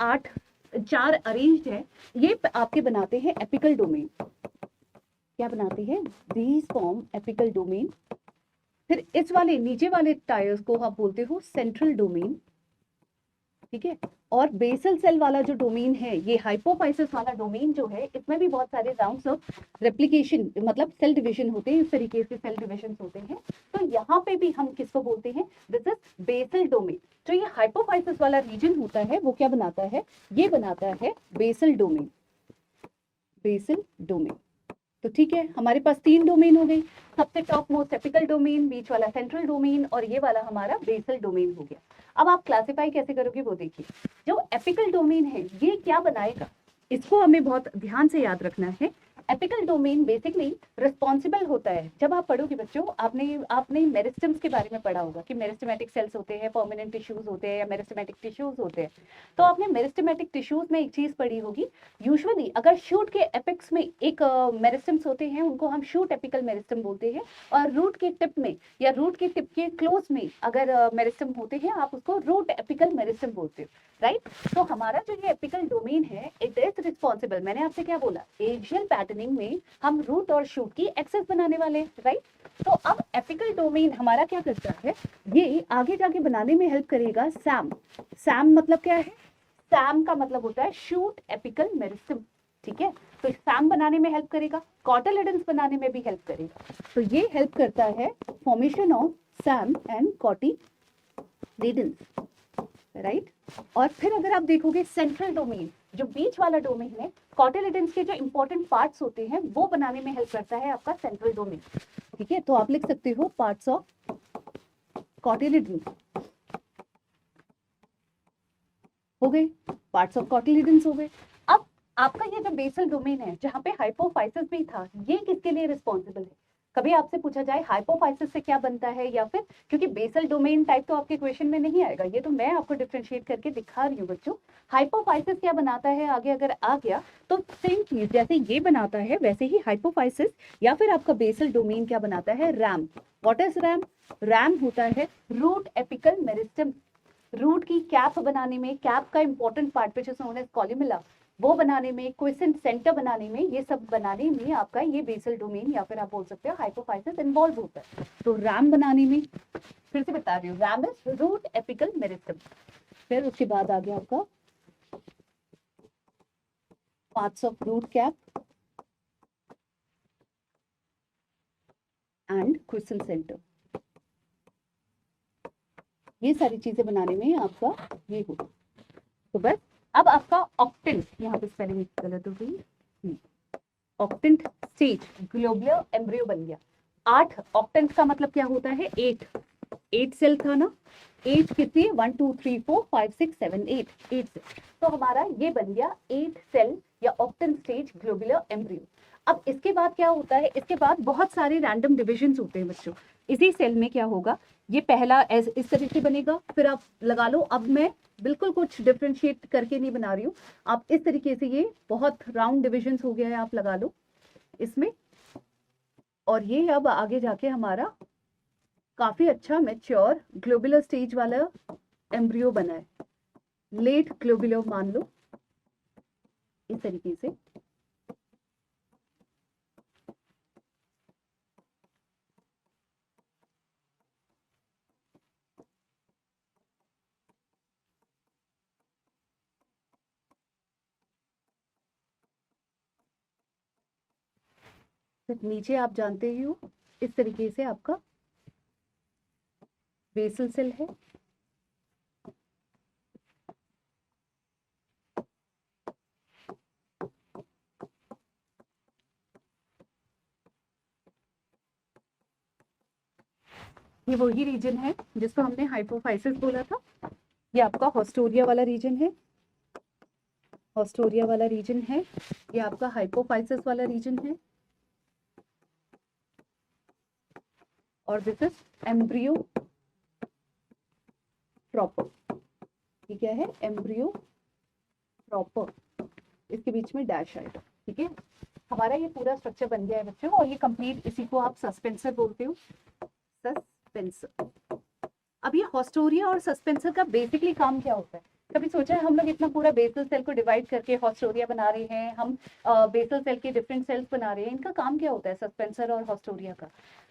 4 अरेंज्ड है, ये आपके बनाते हैं एपिकल डोमेन। क्या बनाते हैं, दीज फॉर्म एपिकल डोमेन। फिर इस वाले नीचे वाले टायर्स को आप बोलते हो सेंट्रल डोमेन, ठीक है। और बेसल सेल वाला जो डोमेन है, ये हाइपोफाइसिस वाला डोमेन जो है, इसमें भी बहुत सारे राउंड्स ऑफ रेप्लिकेशन, मतलब सेल डिविजन होते हैं, इस तरीके से सेल डिविजन होते हैं। तो यहाँ पे भी हम किसको बोलते हैं, दिस इज बेसल डोमेन। जो ये हाइपोफाइसिस वाला रीजन होता है वो क्या बनाता है, ये बनाता है बेसल डोमेन, बेसल डोमेन। तो ठीक है, हमारे पास 3 डोमेन हो गई, सबसे टॉप मोस्ट एपिकल डोमेन, बीच वाला सेंट्रल डोमेन, और ये वाला हमारा बेसल डोमेन हो गया। अब आप क्लासिफाई कैसे करोगे वो देखिए। जो एपिकल डोमेन है ये क्या बनाएगा, इसको हमें बहुत ध्यान से याद रखना है। एपिकल डोमेन बेसिकली रिस्पॉन्सिबल होता है, जब आप पढ़ोगे बच्चों, आपने मेरिस्टम्स के बारे में पढ़ा होगा कि मेरिस्टेमेटिक सेल्स होते हैं, परमानेंट टिश्यूज होते हैं या मेरिस्टेमेटिक टिश्यूज होते हैं। तो आपने मेरिस्टेमेटिक टिश्यूज में एक चीज पढ़ी होगी, यूजुअली अगर शूट के एपेक्स में एक मेरिस्टम्स होते हैं, उनको हम शूट एपिकल मेरिस्टम बोलते हैं, और रूट के टिप में या रूट के टिप के क्लोज में अगर मेरिस्टम होते हैं, आप उसको रूट एपिकल मेरिस्टम बोलते हो, राइट। तो हमारा जो ये एपिकल डोमेन है, इट इज रिस्पॉन्सिबल, मैंने आपसे क्या बोला, एजियल पैटर्निंग में हम रूट और शूट की एक्सेस बनाने वाले, राइट। तो अब एपिकल डोमेन हमारा क्या करता है, ये आगे जाके बनाने में हेल्प करेगा सैम। सैम मतलब क्या है, सैम का मतलब होता है शूट एपिकल मेरिस्टम, ठीक है। तो सैम बनाने में हेल्प करेगा, कॉटिलिडन्स बनाने में भी हेल्प करेगा। तो ये हेल्प करता है formation of Sam and cotyledons, right. और फिर अगर आप देखोगे सेंट्रल डोमेन, जो बीच वाला डोमेन है, कॉटिलिडन्स के जो इंपॉर्टेंट पार्ट्स होते हैं वो बनाने में हेल्प करता है आपका सेंट्रल डोमेन, ठीक है। तो आप लिख सकते हो पार्ट्स ऑफ कॉटिलिडन्स, हो गए, पार्ट्स ऑफ कॉटिलिडन्स हो गए। अब आपका ये जो बेसल डोमेन है, जहाँ पे हाइपोफाइसिस भी था, ये किसके लिए रिस्पॉन्सिबल है। कभी आपसे पूछा जाए हाइपोफाइसिस से क्या बनता है, या फिर, क्योंकि बेसल डोमेन टाइप तो आपके क्वेश्चन में नहीं आएगा, ये तो मैं आपको डिफरेंशिएट करके दिखा रही हूँ बच्चों। हाइपोफाइसिस क्या बनाता है, आगे अगर आ गया तो सेम चीज जैसे ये बनाता है वैसे ही हाइपोफाइसिस या फिर आपका बेसल डोमेन क्या बनाता है, RAM. What is RAM, RAM होता है रूट एपिकल मेरिस्टम। रूट की कैप बनाने में, कैप का important part which is known as columella, वो बनाने में, क्विसेंट सेंटर बनाने में, ये सब बनाने में आपका ये बेसल डोमेन या फिर आप बोल सकते हो हाइपोफाइसिस इन्वॉल्व होता है। तो रैम बनाने में, फिर से बता रही हूँ, RAM is root apical meristem. फिर उसके बाद आ गया आपका parts of root cap and quiescent centre, ये सारी चीजें बनाने में आपका ये होगा। तो बस अब आपका ऑक्टेंट, यहाँ पे स्पेलिंग गलत हो गई, ऑक्टेंट स्टेज ग्लोबुलर एम्ब्रियो बन गया। 8 ऑक्टेंट का मतलब क्या होता है, 8 सेल था ना, 8 कितने, 1 2 3 4 5 6 7 8 सेल। तो हमारा ये बन गया 8 सेल या ऑक्टेंट स्टेज ग्लोबुलर एम्ब्रियो। अब इसके बाद क्या होता है, इसके बाद बहुत सारे रैंडम डिविजन्स होते हैं बच्चों। इसी सेल में क्या होगा, ये पहला इस तरह से बनेगा, फिर आप लगा लो, अब मैं बिल्कुल कुछ डिफरेंशिएट करके नहीं बना रही हूँ, आप इस तरीके से, ये बहुत राउंड डिविजन्स हो गया है, आप लगा लो इसमें। और ये अब आगे जाके हमारा काफी अच्छा मैच्योर ग्लोबुलर स्टेज वाला एम्ब्रियो बना है, लेट ग्लोबुलर मान लो, इस तरीके से। फिर नीचे आप जानते ही हो, इस तरीके से आपका बेसल सेल है, ये वही रीजन है जिसको हमने हाइपोफाइसिस बोला था। ये आपका हॉस्टोरिया वाला रीजन है, हॉस्टोरिया वाला रीजन है, ये आपका हाइपोफाइसिस वाला रीजन है, और दिस इज एम्ब्रियो प्रॉपर। ठीक है, एम्ब्रियो प्रॉपर, इसके बीच में डैश आएगा। ठीक है, हमारा ये पूरा स्ट्रक्चर बन गया है बच्चों, और ये कंप्लीट, इसी को आप सस्पेंसर बोलते हो, सस्पेंसर। अब ये हॉस्टोरिया और सस्पेंसर का बेसिकली काम क्या होता है? कभी सोचा है हम लोग इतना पूरा बेसल सेल को डिवाइड करके हॉस्टोरिया बना रहे हैं, हम बेसल सेल के डिफरेंट सेल्स बना रहे हैं, इनका काम क्या होता है सस्पेंसर और हॉस्टोरिया का?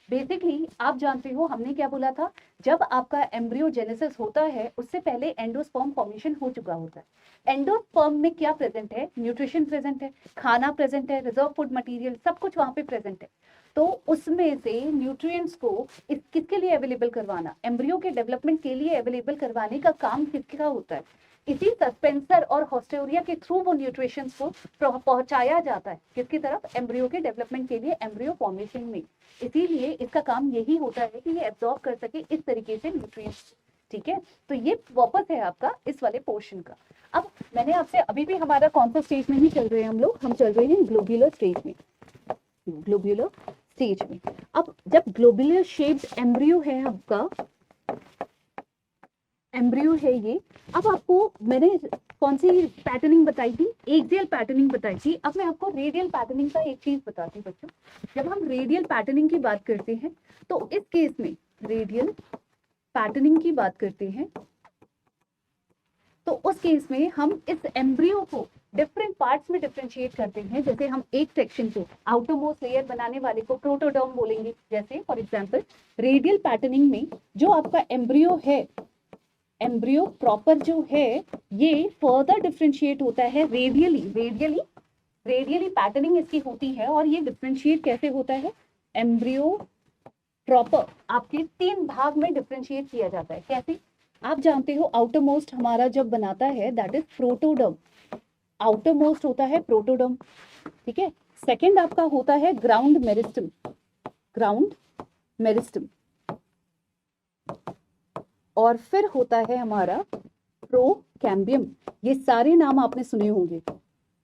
बेसिकली आप जानते हो हमने क्या बोला था, जब आपका एम्ब्रियोजेनेसिस होता है उससे पहले एंडोस्पर्म फॉर्मेशन हो चुका होता है। एंडोस्पर्म में क्या प्रेजेंट है? न्यूट्रिशन प्रेजेंट है, खाना प्रेजेंट है, रिजर्व फूड मटेरियल, सब कुछ वहां पे प्रेजेंट है। तो उसमें से न्यूट्रिएंट्स को किसके लिए अवेलेबल करवाना, एम्ब्रियो के डेवलपमेंट के लिए अवेलेबल करवाने का काम किसका होता है? इसी सस्पेंसर और हॉस्टोरिया के थ्रू वो न्यूट्रिशंस को पहुंचाया जाता है किसकी तरफ? एम्ब्रियो के डेवलपमेंट के लिए, एम्ब्रियो फॉर्मेशन में। इसीलिए इसका काम यही होता है कि ये एब्जॉर्ब कर सके इस तरीके से न्यूट्रिएंट्स। ठीक है, तो ये पर्पस है आपका इस वाले पोर्शन का। अब मैंने आपसे, अभी भी हमारा कौन सा स्टेज में ही चल रहे हैं हम लोग? हम चल रहे हैं ग्लोब्यूलर स्टेज में, ग्लोब्यूलर स्टेज में। अब जब ग्लोब्यूलर शेप्ड एम्ब्रियो है आपका, एम्ब्रियो है ये, अब आपको मैंने कौन सी पैटर्निंग बताई थी? एक्सियल पैटर्निंग बताई थी। अब मैं आपको रेडियल पैटर्निंग का एक चीज बताती हूँ बच्चों। जब हम रेडियल पैटर्निंग की बात करते हैं तो इस केस में रेडियल पैटर्निंग की बात करते हैं तो उस केस में हम इस एम्ब्रियो को डिफरेंट पार्ट्स में डिफरेंशिएट करते हैं। जैसे हम एक सेक्शन को, आउटर मोस्ट लेयर बनाने वाले को प्रोटोडर्म बोलेंगे। जैसे फॉर एग्जांपल रेडियल पैटर्निंग में जो आपका एम्ब्रियो है, एम्ब्रियो प्रॉपर जो है, ये फर्दर डिफरेंशिएट होता है रेडियली। रेडियली पैटर्निंग इसकी होती है, और ये डिफरेंशिएट कैसे होता है? एम्ब्रियो प्रॉपर आपके 3 भाग में डिफरेंशिएट किया जाता है। कैसे? आप जानते हो आउटर मोस्ट हमारा जब बनाता है that is protoderm, outer most होता है प्रोटोडर्म। ठीक है, सेकंड आपका होता है ग्राउंड मेरिस्टम, ग्राउंड मेरिस्टम, और फिर होता है हमारा प्रोकैम्बियम। ये सारे नाम आपने सुने होंगे,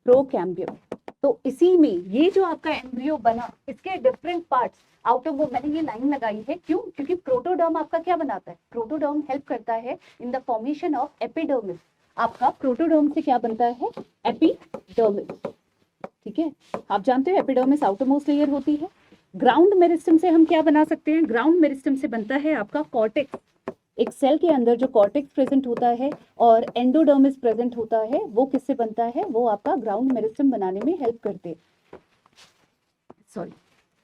प्रोकैम्बियम। तो इसी में ये जो आपका एम्ब्रियो बना, इसके डिफरेंट पार्ट्स, आउटर वो मैंने ये लाइन लगाई है क्यों? क्योंकि प्रोटोडर्म आपका क्या बनाता है? प्रोटोडर्म हेल्प करता है in the formation of epidermis. आपका प्रोटोडर्म से क्या बनता है? एपिडर्मिस। ठीक है, आप जानते हो एपिडर्मिस आउटर मोस्ट लेयर होती है। ग्राउंड मेरिस्टम से हम क्या बना सकते हैं? ग्राउंड मेरिस्टम से बनता है आपका कॉर्टेक्स। एक सेल के अंदर जो कॉर्टेक्स प्रेजेंट होता है और एंडोडर्मिस प्रेजेंट होता है, वो किससे बनता है? वो आपका ग्राउंड मेरिस्टम बनाने में हेल्प करते, सॉरी,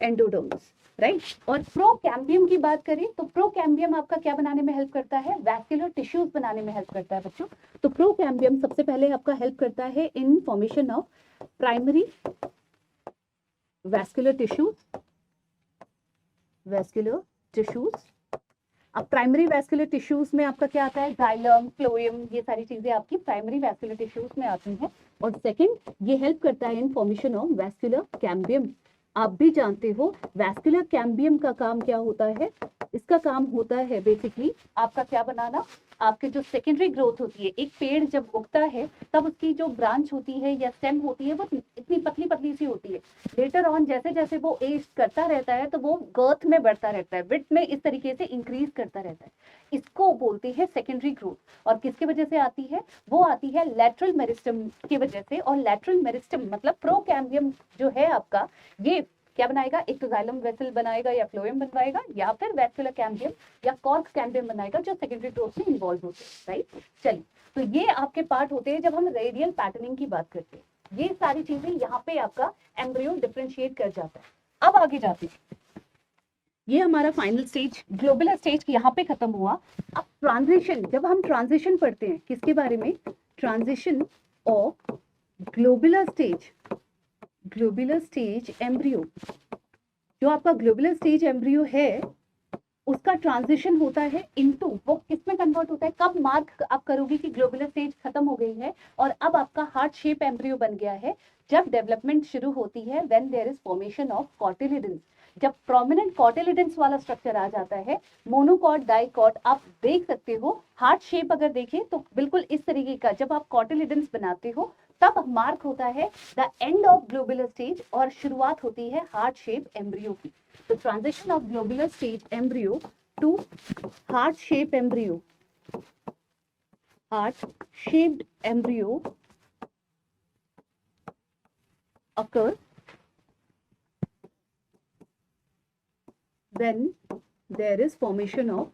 एंडोडर्मिस, राइट। और प्रोकैम्बियम की बात करें तो प्रोकैम्बियम आपका क्या बनाने में हेल्प करता है? वैस्कुलर टिश्यूज बनाने में हेल्प करता है बच्चों। तो प्रोकैम्बियम सबसे पहले आपका हेल्प करता है in formation of primary vascular tissues, vascular tissues. अब प्राइमरी वैस्कुलर टिश्यूज में आपका क्या आता है? जाइलम, फ्लोएम, ये सारी चीजें आपकी प्राइमरी वैस्कुलर टिश्यूज में आती हैं। और सेकंड, ये हेल्प करता है in formation of vascular cambium. आप भी जानते हो वैस्कुलर कैम्बियम का काम क्या होता है? इसका काम होता है बेसिकली आपका क्या बनाना, आपके जो सेकेंडरी ग्रोथ होती है, एक पेड़ जब उगता है तब उसकी जो ब्रांच होती है या स्टेम होती है वो इतनी पतली पतली सी होती है। लेटर ऑन जैसे जैसे वो एज करता रहता है तो वो गर्थ में बढ़ता रहता है, विड्थ में इस तरीके से इंक्रीज करता रहता है। इसको बोलते हैं सेकेंडरी ग्रोथ। और किसकी वजह से आती है? वो आती है लैटरल मेरिस्टम की वजह से। और लैटरल मेरिस्टम मतलब प्रोकैम्बियम जो है आपका, ये क्या बनाएगा? एक तो जाइलम वेसल बनाएगा या फ्लोएम बनवाएगा, या फिर वैस्कुलर कैम्बियम या कॉर्क कैम्बियम बनाएगा जो सेकेंडरी ग्रोथ में इन्वॉल्व होते हैं, राइट। चलिए, तो ये आपके पार्ट होते हैं जब हम रेडियल पैटर्निंग की बात करते हैं। ये सारी चीजें यहाँ पे आपका एम्ब्रियो डिफरेंशिएट कर जाता है। अब आगे जाते हैं, ये हमारा फाइनल स्टेज, ग्लोबुलर स्टेज यहाँ पे खत्म हुआ। अब ट्रांजिशन, जब हम ट्रांजिशन पढ़ते हैं किसके बारे में? Transition of globular stage, globular stage embryo. जो आपका ग्लोबुलर स्टेज एम्ब्रियो है उसका ट्रांजिशन होता है इनटू, वो किसमें कन्वर्ट होता है? कब मार्क आप करोगे कि ग्लोबुलर स्टेज खत्म हो गई है और अब आपका हार्ट शेप एम्ब्रियो बन गया है? जब डेवलपमेंट शुरू होती है, when there is formation of cotyledons. जब प्रोमिनेंट कॉटिलिडन्स वाला स्ट्रक्चर आ जाता है, मोनोकॉट, डाइकॉट, आप देख सकते हो हार्ट शेप अगर देखें तो बिल्कुल इस तरीके का, जब आप कॉटिलिडन्स बनाते हो तब मार्क होता है the end of globular stage और शुरुआत होती है हार्ट शेप एम्ब्रियो की। तो transition of globular stage embryo to heart shape embryo, heart shaped embryo occurs when there is formation of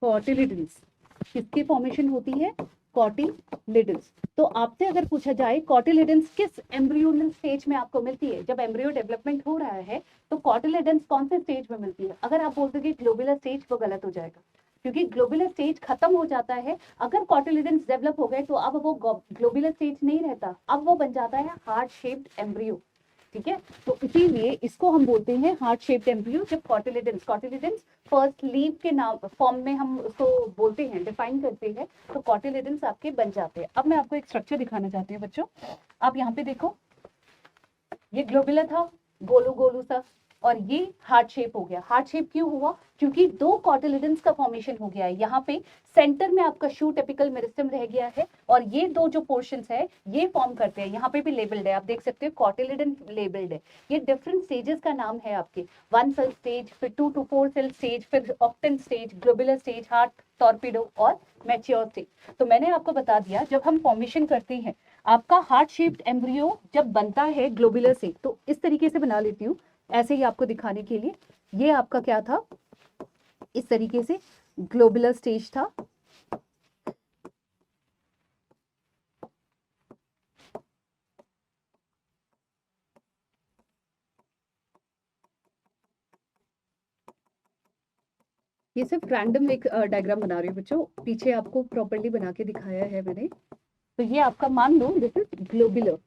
cotyledons। किसकी फॉर्मेशन होती है? कॉटिलिडन्स। तो आपसे अगर पूछा जाए कॉटिलिडन्स किस एम्ब्रियोनल स्टेज में आपको मिलती है, जब एम्ब्रियो डेवलपमेंट हो रहा है तो कॉटिलिडन्स कौन से स्टेज में मिलती है? अगर आप बोल दोगे ग्लोबुलर स्टेज, वो गलत हो जाएगा, क्योंकि ग्लोबुलर स्टेज खत्म हो जाता है। अगर कॉटिलिडन्स डेवलप हो गए तो अब वो ग्लोबुलर स्टेज नहीं रहता, अब वो बन जाता है हार्ट शेप्ड एम्ब्रियो। ठीक है, तो इसीलिए इसको हम बोलते हैं हार्ट शेप्ड एम्ब्रियो। जब कॉटिलिडन्स फर्स्ट लीव के नाम फॉर्म में हम उसको बोलते हैं, डिफाइन करते हैं, तो कॉटिलिडन्स आपके बन जाते हैं। अब मैं आपको एक स्ट्रक्चर दिखाना चाहती हूँ बच्चों। आप यहाँ पे देखो, ये ग्लोबुलर था, गोलू गोलू सा, और ये हार्ट शेप हो गया। हार्ट शेप क्यों हुआ? क्योंकि दो कॉटिलिडन्स का फॉर्मेशन हो गया है। यहाँ पे सेंटर में आपका शूट एपिकल मेरिस्टम रह गया है, और ये दो जो पोर्शंस है ये फॉर्म करते हैं। यहाँ पे भी लेबल्ड है, आप देख सकते हो कॉटिलिडन लेबल्ड है। ये डिफरेंट स्टेजेस का नाम है आपके, 1 सेल स्टेज, फिर 2 to 4 सेल स्टेज, फिर octane stage, globular stage, heart torpedo और मैच्योर स्टेज। तो मैंने आपको बता दिया, जब हम फॉर्मेशन करते हैं आपका हार्ट शेप्ड एम्ब्रियो जब बनता है ग्लोबुलर से, तो इस तरीके से बना लेती हूँ ऐसे ही आपको दिखाने के लिए। ये आपका क्या था, इस तरीके से ग्लोबुलर स्टेज था। ये सिर्फ रैंडम एक डायग्राम बना रही हूँ बच्चों, पीछे आपको प्रॉपर्ली बना के दिखाया है मैंने। तो ये आपका मान लो दिस इज ग्लोबुलर,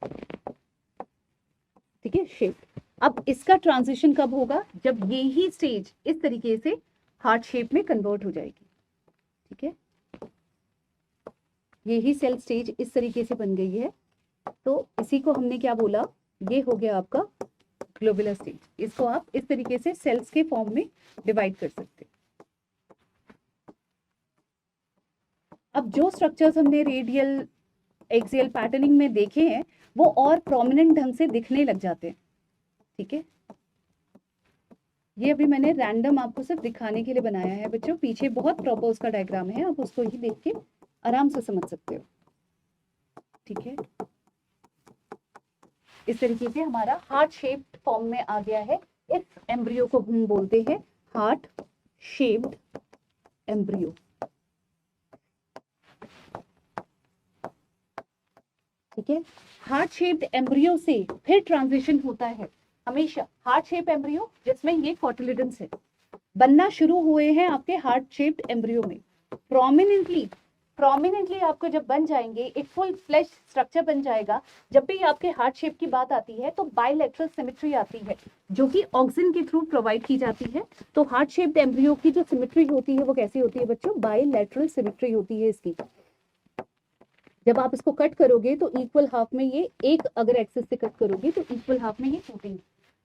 ठीक है, शेप। अब इसका ट्रांजिशन कब होगा? जब ये ही स्टेज इस तरीके से हार्ट शेप में कन्वर्ट हो जाएगी। ठीक है, ये ही सेल स्टेज इस तरीके से बन गई है, तो इसी को हमने क्या बोला, ये हो गया आपका ग्लोबुलर स्टेज। इसको आप इस तरीके से सेल्स के फॉर्म में डिवाइड कर सकते हैं। अब जो स्ट्रक्चर्स हमने रेडियल एक्सियल पैटर्निंग में देखे हैं वो और प्रोमिनेंट ढंग से दिखने लग जाते हैं। ठीक है, ये अभी मैंने रैंडम आपको सिर्फ दिखाने के लिए बनाया है बच्चों, पीछे बहुत प्रॉपर उसका डायग्राम है, आप उसको ही देख के आराम से समझ सकते हो। ठीक है, इस तरीके से हमारा हार्ट शेप्ड फॉर्म में आ गया है। इस एम्ब्रियो को हम बोलते हैं हार्ट शेप्ड एम्ब्रियो। ठीक है, हार्ट शेप्ड एम्ब्रियो से फिर ट्रांजिशन होता है हमेशा हार्ट शेप एम्ब्रियो, जिसमें ये कॉटिलिडन्स है बनना शुरू हुए हैं आपके हार्ट शेप्ड एम्ब्रियो में। प्रोमिनेंटली आपको जब बन जाएंगे, एक फुल फ्लैश स्ट्रक्चर बन जाएगा। जब भी आपके हार्ट शेप की बात आती है तो बायलैटरल सिमेट्री आती है, जो कि ऑक्सिन के थ्रू प्रोवाइड की जाती है। तो हार्ट शेप्ड एम्ब्रियो की जो सिमेट्री होती है वो कैसी होती है बच्चों? बायलैटरल सिमेट्री होती है इसकी। जब आप इसको कट करोगे तो इक्वल हाफ में ये एक, अगर एक्सिस से कट करोगे तो इक्वल हाफ में ये टूटेंगे।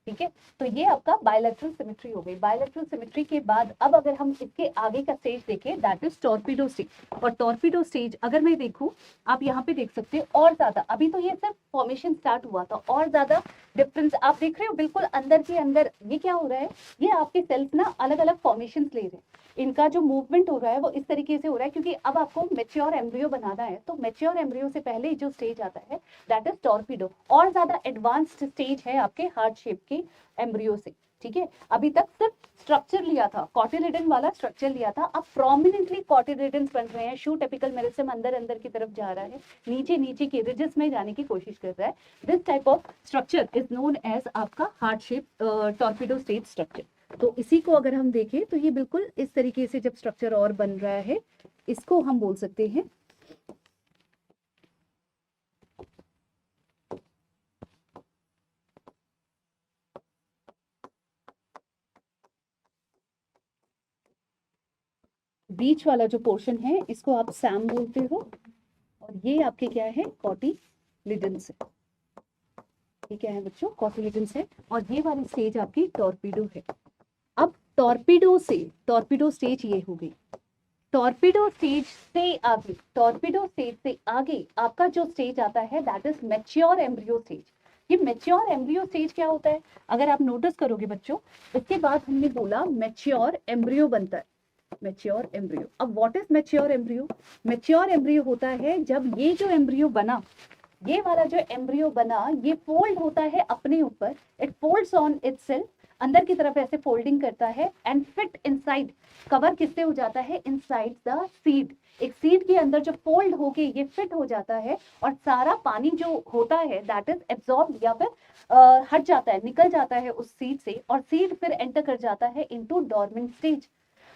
ठीक है, तो ये आपका बायलैटरल सिमेट्री हो गई। बायलैटरल सिमेट्री के बाद अब अगर हम इसके आगे का स्टेज देखें, दैट इज टॉर्पीडो स्टेज। और टॉर्पीडो स्टेज अगर मैं देखूं, आप यहाँ पे देख सकते हैं और ज्यादा, अभी तो ये सिर्फ फॉर्मेशन स्टार्ट हुआ था, और ज्यादा डिफरेंस आप देख रहे हो बिल्कुल अंदर के अंदर। ये क्या हो रहा है, ये आपके सेल्स ना अलग अलग फॉर्मेशन ले रहे हैं, इनका जो मूवमेंट हो रहा है वो इस तरीके से हो रहा है, क्योंकि अब आपको मैच्योर एम्ब्रियो बनाना है। तो मैच्योर एम्ब्रियो से पहले जो स्टेज आता है दैट इज टॉर्पीडो, और ज्यादा एडवांस्ड स्टेज है आपके हार्ट शेप के एम्ब्रियो से। ठीक है, अभी तक सिर्फ स्ट्रक्चर लिया था, कॉटिलिडन वाला स्ट्रक्चर लिया था, अब प्रोमिनेंटली कॉटिलिडन्स बन रहे हैं। शूट एपिकल मेरिस्टम अंदर अंदर की तरफ जा रहा है, नीचे नीचे के रिजेस में जाने की कोशिश कर रहा है। This type of structure is known as आपका heart shape torpedo stage structure. तो इसी को अगर हम देखें तो ये बिल्कुल इस तरीके से जब स्ट्रक्चर और बन रहा है, इसको हम बोल सकते हैं बीच वाला जो पोर्शन है इसको आप सैम बोलते हो, और ये आपके क्या है, कॉटिलिडन्स है। ये क्या है बच्चों? कॉटिलिडन्स है, और ये वाली स्टेज आपकी टॉर्पीडो है। अब टॉर्पीडो स्टेज ये हो गई। टॉर्पीडो स्टेज से आगे आपका जो स्टेज आता है that is mature embryo stage. ये मैच्योर एम्ब्रियो स्टेज क्या होता है, अगर आप नोटिस करोगे बच्चों, इसके बाद हमने बोला मैच्योर एम्ब्रियो बनता है, मैच्योर एम्ब्रियो। अब what is mature embryo? Mature embryo होता है जब ये जो एम्ब्रियो बना, ये वाला जो एम्ब्रियो बना, ये फोल्ड होता है अपने ऊपर, इट फोल्ड्स ऑन इटसेल्फ, अंदर की तरफ ऐसे फोल्डिंग करता है एंड फिट इनसाइड, कवर किससे हो जाता है, इनसाइड द सीड। एक सीड के अंदर जो फोल्ड होके ये फिट हो जाता है और सारा पानी जो होता है दैट इज एब्जॉर्ब या फिर हट जाता है, निकल जाता है उस सीड से, और सीड फिर एंटर कर जाता है into dormant stage.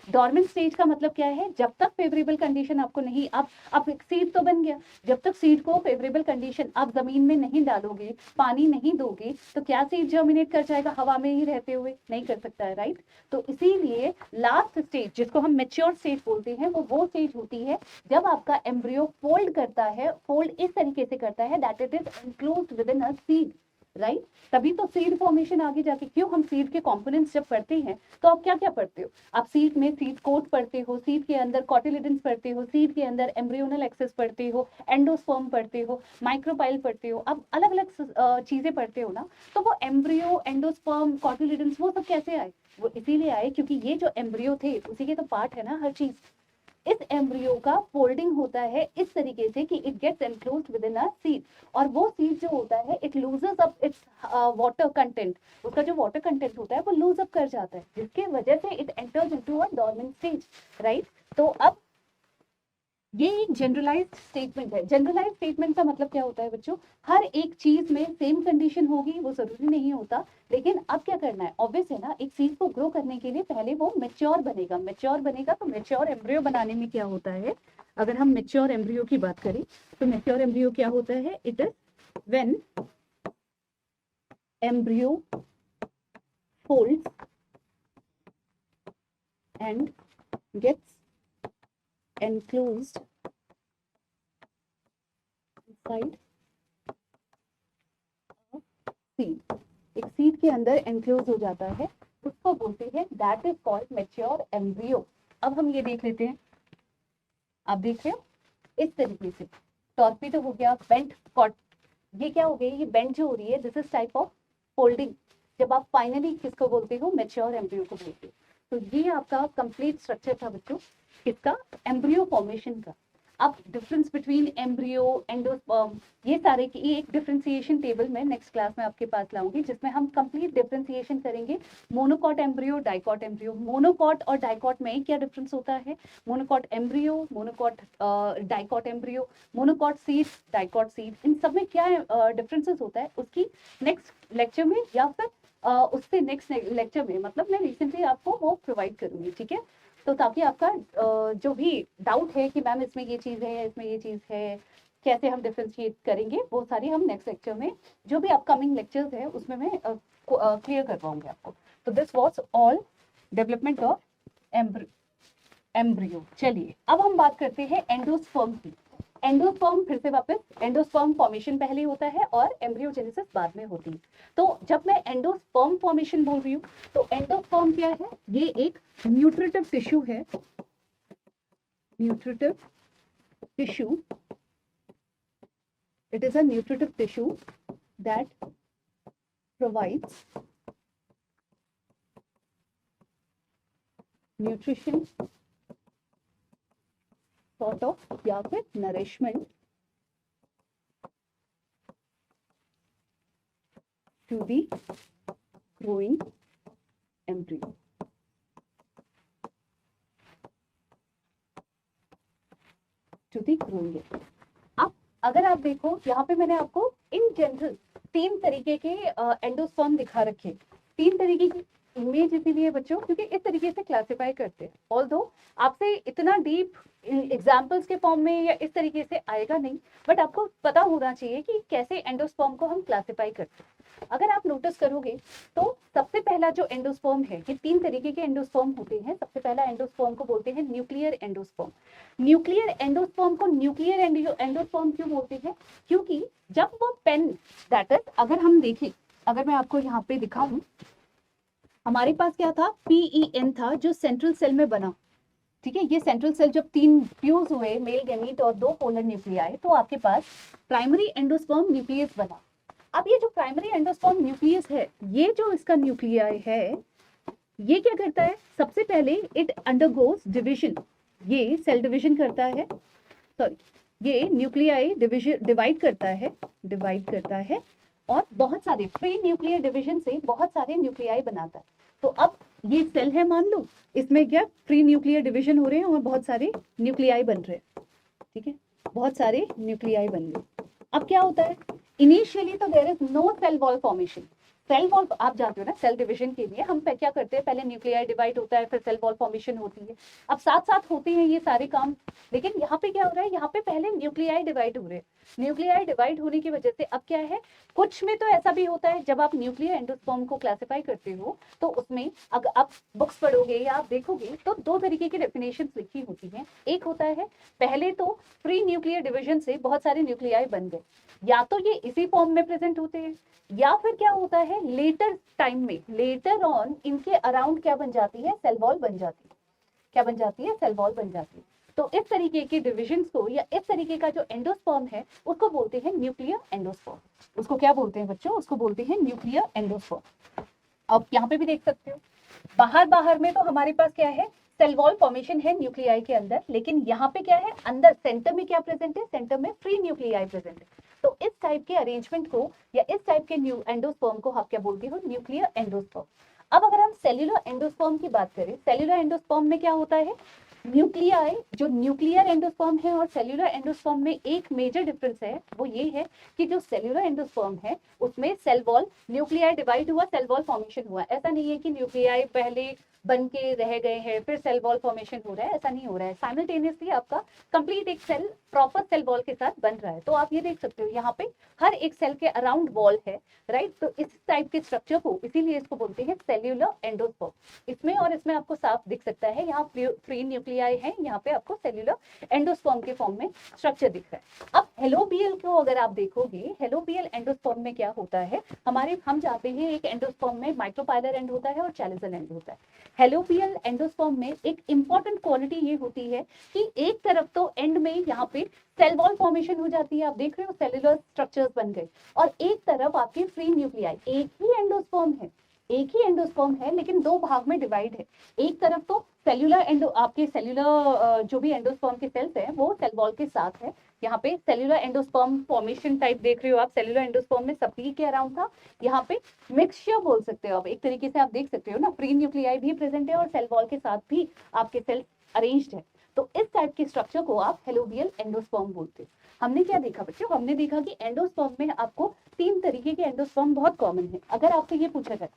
Dormant stage का मतलब क्या है, जब तक फेवरेबल कंडीशन आपको नहीं, आप एक सीड तो बन गया, जब तक सीड को फेवरेबल कंडीशन आप जमीन में नहीं डालोगे, पानी नहीं दोगे, तो क्या सीड जर्मिनेट कर जाएगा हवा में ही रहते हुए? नहीं कर सकता है, राइट। तो इसीलिए लास्ट स्टेज जिसको हम मैच्योर स्टेज बोलते हैं वो स्टेज होती है जब आपका एम्ब्रियो फोल्ड करता है, फोल्ड इस तरीके से करता है that it is enclosed within a seed, right. तभी तो सीड फॉर्मेशन आगे जाके, क्यों हम सीड के कंपोनेंट्स जब पढ़ते हैं तो आप क्या क्या पढ़ते हो, आप सीड में सीड कोट पढ़ते हो, सीड के अंदर कॉटिलिडन्स पढ़ते हो, सीड के अंदर एम्ब्रियोनल एक्सेस पढ़ते हो, एंडोस्पर्म पढ़ते हो, माइक्रोपाइल पढ़ते हो, अब अलग अलग चीजें पढ़ते हो ना। तो वो एम्ब्रियो, एंडोस्पर्म, कॉटिलिडन्स वो सब कैसे आए? वो इसीलिए आए क्योंकि ये जो एम्ब्रियो थे उसी के तो पार्ट है ना हर चीज। इस एम्ब्रियो का फोल्डिंग होता है इस तरीके से कि it gets enclosed within a seed, और वो सीड जो होता है it loses up its water content, उसका जो वाटर कंटेंट होता है वो लूज अप कर जाता है, जिसके वजह से it enters into a dormant stage, right. तो अब ये एक जनरलाइज्ड स्टेटमेंट है। जनरलाइज्ड स्टेटमेंट का मतलब क्या होता है बच्चों, हर एक चीज में सेम कंडीशन होगी वो जरूरी नहीं होता, लेकिन अब क्या करना है, ऑब्वियस है ना, एक चीज को ग्रो करने के लिए पहले वो मैच्योर बनेगा, मैच्योर बनेगा तो मैच्योर एम्ब्रियो बनाने में क्या होता है, अगर हम मैच्योर एम्ब्रियो की बात करें तो मैच्योर एम्ब्रियो क्या होता है, it is when embryo folds and gets enclosed inside seed, एक सीड के अंदर एनक्लोज हो जाता है, उसको बोलते हैं that is called mature embryo. अब हम ये देख लेते हैं, आप देख रहे हो इस तरीके से, टॉर्पीडो हो गया, बेंट कॉट, ये क्या हो गया, ये बेंट जो हो रही है this is type of folding, जब आप फाइनली किसको बोलते हो, मैच्योर एम्ब्रियो को बोलते हो। तो ये आपका कंप्लीट स्ट्रक्चर था बच्चों किसका, एम्ब्रियो फॉर्मेशन का। अब डिफरेंस बिटवीन एम्ब्रियो, एंडोस्पर्म, ये सारे की एक डिफरेंशिएशन टेबल में नेक्स्ट क्लास में आपके पास लाऊंगी, जिसमें हम कंप्लीट डिफरेंशिएशन करेंगे monocot embryo, dicot embryo. Monocot और डाइकॉट में क्या डिफरेंस होता है, monocot embryo, monocot dicot embryo, monocot seed, dicot seed, इन सब में क्या डिफरेंसेस होता है उसकी नेक्स्ट लेक्चर में या फिर उससे नेक्स्ट लेक्चर में, मतलब मैं रिसेंटली आपको वो प्रोवाइड करूंगी, ठीक है। तो ताकि आपका जो भी डाउट है कि मैम इसमें ये चीज़ है, इसमें ये चीज़ है, कैसे हम डिफ्रेंशिएट करेंगे, वो सारी हम नेक्स्ट लेक्चर में, जो भी अपकमिंग लेक्चर्स है उसमें मैं क्लियर करवाऊंगी आपको। तो this was all development of embryo. चलिए अब हम बात करते हैं एंडोस्पर्म की। एंडोस्पर्म, फिर से वापस, एंडोस्पर्म फॉर्मेशन पहले होता है और एम्ब्रियोजेनेसिस बाद में होती है। तो जब मैं एंडोस्पर्म फॉर्मेशन बोल रही हूँ तो एंडोस्पर्म क्या है, ये एक न्यूट्रिटिव टिश्यू है, nutritive tissue, it is a nutritive tissue that provides nutrition sort of या फिर nourishment to the growing embryo. To the growing embryo. अब अगर आप देखो यहाँ पे मैंने आपको इन जनरल 3 तरीके के एंडोस्पर्म दिखा रखे, 3 तरीके की इमेज इसीलिए बच्चों क्योंकि इस तरीके से क्लासिफाई करते हैं। ऑल्दो आपसे इतना डीप एग्जाम्पल्स के फॉर्म में या इस तरीके से आएगा नहीं, बट आपको पता होना चाहिए कि कैसे एंडोस्पर्म को हम क्लासिफाई करते हैं। अगर आप नोटिस करोगे तो सबसे पहला जो एंडोस्पर्म है, ये 3 तरीके के एंडोस्पर्म होते हैं। सबसे पहला एंडोस्पर्म को बोलते हैं न्यूक्लियर एंडोस्पर्म। न्यूक्लियर एंडोस्पर्म को न्यूक्लियर एंडोस्पर्म क्यों बोलते हैं, क्योंकि जब वो पेन दैट इज, अगर हम देखें, अगर मैं आपको यहाँ पे दिखाऊं, हमारे पास क्या था, PEN था जो सेंट्रल सेल में बना, ठीक है। ये सेंट्रल सेल जब 3 फ्यूज हुए, मेल गैमीट और 2 पोलर न्यूक्लियाई, तो आपके पास प्राइमरी एंडोस्पर्म न्यूक्लियस बना। अब ये जो प्राइमरी एंडोस्पर्म न्यूक्लियस है, ये जो इसका न्यूक्लियाई है, ये क्या करता है, सबसे पहले इट अंडरगोस डिवीजन, ये सेल डिवीजन करता है, सॉरी, ये न्यूक्लियाई डिवाइड करता है और बहुत सारे प्री न्यूक्लियर डिवीजन से बहुत सारे न्यूक्लियाई बनाता है। तो अब ये सेल है मान लो, इसमें क्या प्री न्यूक्लियर डिवीजन हो रहे हैं और बहुत सारे न्यूक्लियाई बन रहे हैं, ठीक है, बहुत सारे न्यूक्लियाई बन गए। अब क्या होता है, इनिशियली तो there is no cell wall formation. Cell wall आप जानते हो ना, सेल डिवीजन के लिए हम क्या करते हैं, पहले न्यूक्लियाई डिवाइड होता है, फिर सेल वॉल फॉर्मेशन होती है। अब साथ साथ होते हैं ये सारे काम, लेकिन यहाँ पे क्या हो रहा है, यहाँ पे पहले न्यूक्लियाई डिवाइड हो रहे हैं। न्यूक्लियाई डिवाइड होने की वजह से अब क्या है, कुछ में तो ऐसा भी होता है, जब आप न्यूक्लियर एंडोस्पर्म को क्लासिफाई करते हो तो उसमें अगर आप बुक्स पढ़ोगे या आप देखोगे तो 2 तरीके की डेफिनेशन लिखी होती हैं। एक होता है, पहले तो प्री न्यूक्लियर डिवीजन से बहुत सारे न्यूक्लियाई बन गए, या तो ये इसी फॉर्म में प्रेजेंट होते हैं, या फिर क्या होता है, लेटर टाइम में, लेटर ऑन इनके अराउंड क्या बन जाती है, सेल वॉल बन जाती है। क्या बन जाती है, सेल वॉल बन जाती है। तो इस तरीके के डिविजन्स को या इस तरीके का जो एंडोस्पर्म है उसको बोलते हैं न्यूक्लियर एंडोस्पर्म। उसको क्या बोलते हैं बच्चों, उसको बोलते हैं न्यूक्लियर एंडोस्पर्म। अब यहाँ पे भी देख सकते हो, बाहर बाहर में तो हमारे पास क्या है, सेल वॉल फॉर्मेशन है न्यूक्लियाई के अंदर, लेकिन यहाँ पे क्या है, अंदर सेंटर में क्या प्रेजेंट है, सेंटर में फ्री न्यूक्लियाई प्रेजेंट है। तो इस टाइप के अरेंजमेंट को या इस टाइप के एंडोस्पर्म को आप क्या बोलते हो, न्यूक्लियर एंडोस्पर्म। अब अगर हम सेल्यूलर एंडोस्पर्म की बात करें, सेल्यूलर एंडोस्पर्म में क्या होता है, न्यूक्लियाई, जो न्यूक्लियर एंडोस्पर्म है और सेल्यूलर एंडोस्पर्म में एक मेजर डिफरेंस है, वो ये है कि जो सेल्यूलर एंडोस्पर्म है उसमें सेल वॉल, न्यूक्लियाई डिवाइड हुआ, सेल वॉल फॉर्मेशन हुआ। ऐसा नहीं है कि न्यूक्लियाई पहले बन के रह गए हैं फिर सेल वॉल फॉर्मेशन हो रहा है, ऐसा नहीं हो रहा है। साइमल्टेनियसली आपका कंप्लीट एक सेल प्रॉपर सेल वॉल के साथ बन रहा है। तो आप ये देख सकते हो यहाँ पे हर एक सेल के अराउंड वॉल है, राइट। तो इस टाइप के स्ट्रक्चर को इसीलिए इसको बोलते हैं सेल्यूलर एंडोस्पर्म। इसमें और इसमें आपको साफ दिख सकता है, यहाँ फ्री न्यूक्लियाई है, यहाँ पे आपको सेल्यूलर एंडोस्पर्म के फॉर्म में स्ट्रक्चर दिख रहा है। अब हेलोबियल को अगर आप देखोगे, हेलोबियल एंडोस्पर्म में क्या होता है, हम जानते हैं एक एंडोस्पर्म में माइक्रोपाइलर एंड होता है और चैलिजल एंड होता है। हेलोबियल एंडोस्पर्म में एक इंपॉर्टेंट क्वालिटी ये होती है कि एक तरफ तो एंड में यहाँ पे सेल वॉल फॉर्मेशन हो जाती है, आप देख रहे हो सेलुलर स्ट्रक्चर्स बन गए, और एक तरफ आपकी फ्री न्यूक्लियाई, एक ही एंडोस्पर्म है, एक ही एंडोस्पर्म है लेकिन 2 भाग में डिवाइड है। एक तरफ तो सेल्यूलर आपके सेल्यूलर जो भी एंडोस्पर्म के सेल्स हैं वो सेल वॉल के साथ है। यहाँ पे सेल्यूलर एंडोस्पर्म फॉर्मेशन टाइप देख रहे हो आप, सेल्यूलर एंडोस्पर्म में सभी के अराउंड था। यहाँ पे मिक्सचर बोल सकते हो आप, एक तरीके से आप देख सकते हो ना, फ्री न्यूक्लियाई भी प्रेजेंट है और सेल वॉल के साथ भी आपके सेल्स अरेंज्ड है। तो इस टाइप के स्ट्रक्चर को आप हेलोबियल एंडोस्पर्म बोलते हैं। हमने क्या देखा बच्चों, हमने देखा कि एंडोस्पर्म में आपको 3 तरीके के एंडोस्पर्म बहुत कॉमन है। अगर आपसे ये पूछा जाए,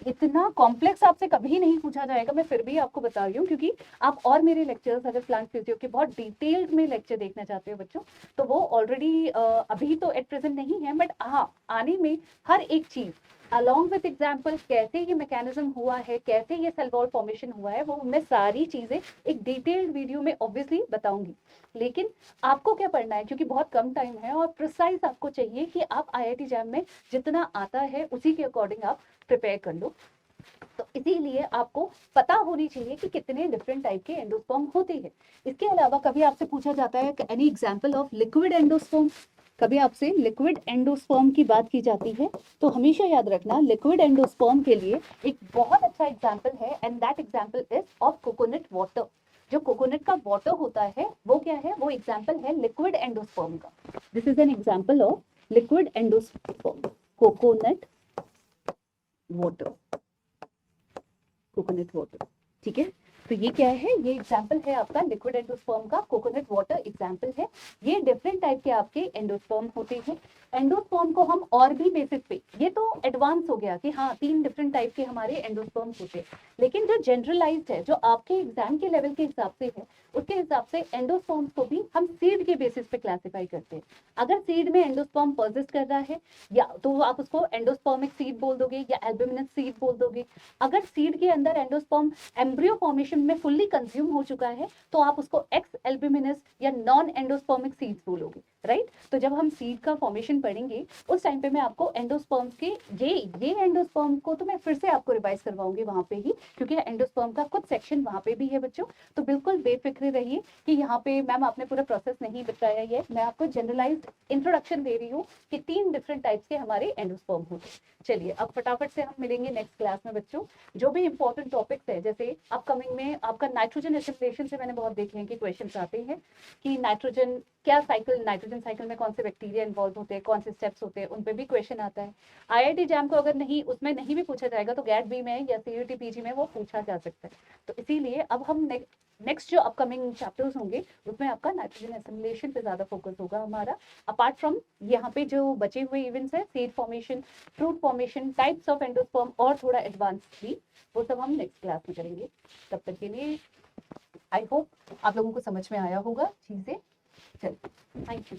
इतना कॉम्प्लेक्स आपसे कभी नहीं पूछा जाएगा, मैं फिर भी आपको बता रही हूँ, क्योंकि आप और मेरे लेक्चर्स अगर प्लांट फिजियो के बहुत डिटेल्ड में लेक्चर देखना चाहते हो बच्चों, तो वो ऑलरेडी अभी तो एट प्रेजेंट नहीं है, बट हाँ आने में हर एक चीज अलॉन्ग विथ एग्जाम्पल, कैसे ये मैकेनिज्म हुआ है, कैसे ये सेल वॉल फॉर्मेशन हुआ है, वो मैं सारी चीजें एक डिटेल्ड वीडियो में ऑब्वियसली बताऊंगी। लेकिन आपको क्या पढ़ना है, क्योंकि बहुत कम टाइम है और प्रिसाइज आपको चाहिए कि आप IIT जैम में जितना आता है उसी के अकॉर्डिंग आप प्रिपेयर कर लो। तो इसीलिए आपको पता होनी चाहिए कि कितने डिफरेंट टाइप के एंडोस्पर्म होते हैं। इसके अलावा कभी आपसे पूछा जाता है any example of liquid endosperm, कभी आपसे लिक्विड एंडोस्पर्म की बात की जाती है, तो हमेशा याद रखना लिक्विड एंडोस्पर्म के लिए एक बहुत अच्छा एग्जाम्पल है, and that example is of coconut water. जो कोकोनट का वाटर होता है वो क्या है, वो एग्जाम्पल है लिक्विड एंडोस्पर्म का। This is an example of liquid endosperm, coconut water, coconut water, ठीक है। तो ये क्या है, ये एग्जाम्पल है आपका लिक्विड एंडोस्पर्म का, कोकोनट वाटर एग्जाम्पल है। ये डिफरेंट टाइप के आपके एंडोस्पर्म होते हैं। एंडोस्पर्म को हम और भी बेसिस पे, ये तो एडवांस हो गया कि हाँ 3 डिफरेंट टाइप के हमारे एंडोस्पर्म होते हैं, लेकिन जो जनरलाइज्ड है, जो आपके एग्जाम के लेवल के हिसाब से है, उसके हिसाब से एंडोस्पर्म को भी हम सीड के बेसिस पे क्लासिफाई करते हैं। अगर सीड में एंडोस्पर्म परसिस्ट कर रहा है, या तो आप उसको एंडोस्पर्मिक सीड बोल दोगे या एल्ब्यूमिनस सीड बोल दोगे। अगर सीड के अंदर एंडोस्पर्म एम्ब्रियो फॉर्मेशन में फुल्ली कंज्यूम हो चुका है, तो आप उसको एक्स एल्ब्यूमिनस या नॉन एंडोस्पर्मिक सीड्स बोलोगे। राइट। तो जब हम सीड का फॉर्मेशन पढ़ेंगे उस टाइम पे मैं आपको एंडोस्पर्म्स के ये एंडोस्पर्म को तो मैं फिर से आपको रिवाइज करवाऊंगी वहां पे ही, क्योंकि एंडोस्पर्म का कुछ सेक्शन वहां पे भी है बच्चों। तो बिल्कुल बेफिक्र रहिए कि यहाँ पे मैम आपने पूरा प्रोसेस नहीं बताया है, मैं आपको जनरलाइज इंट्रोडक्शन दे रही हूँ कि 3 डिफरेंट टाइप्स के हमारे एंडोस्पर्म होते हैं। चलिए अब फटाफट से हम मिलेंगे नेक्स्ट क्लास में बच्चों। जो भी इंपॉर्टेंट टॉपिक्स है, जैसे अपकमिंग में आपका नाइट्रोजन एसिमिलेशन से मैंने बहुत देखे हैं कि क्वेश्चन आते हैं कि नाइट्रोजन क्या साइकिल, नाइट्रोजन साइकिल में कौन से बैक्टीरिया इन्वॉल्व होते हैं, कौन से स्टेप्स होते हैं, उन पे भी क्वेश्चन आता है। आईआईटी जैम को अगर नहीं उसमें नहीं भी पूछा जाएगा तो गैट बी में या सीयूटी पीजी में वो पूछा जा सकता है। तो इसीलिए अब हम नेक्स्ट जो अपकमिंग चैप्टर्स होंगे उसमें आपका नाइट्रोजन एसिमिलेशन पे ज्यादा फोकस होगा हमारा। अपार्ट फ्रॉम यहाँ पे जो बचे हुए इवेंट्स है, seed formation, fruit formation, types of endosperm और थोड़ा एडवांस भी, वो सब हम नेक्स्ट क्लास में करेंगे। तब तक के लिए आई होप आप लोगों को समझ में आया होगा चीजें। चलिए, थैंक यू।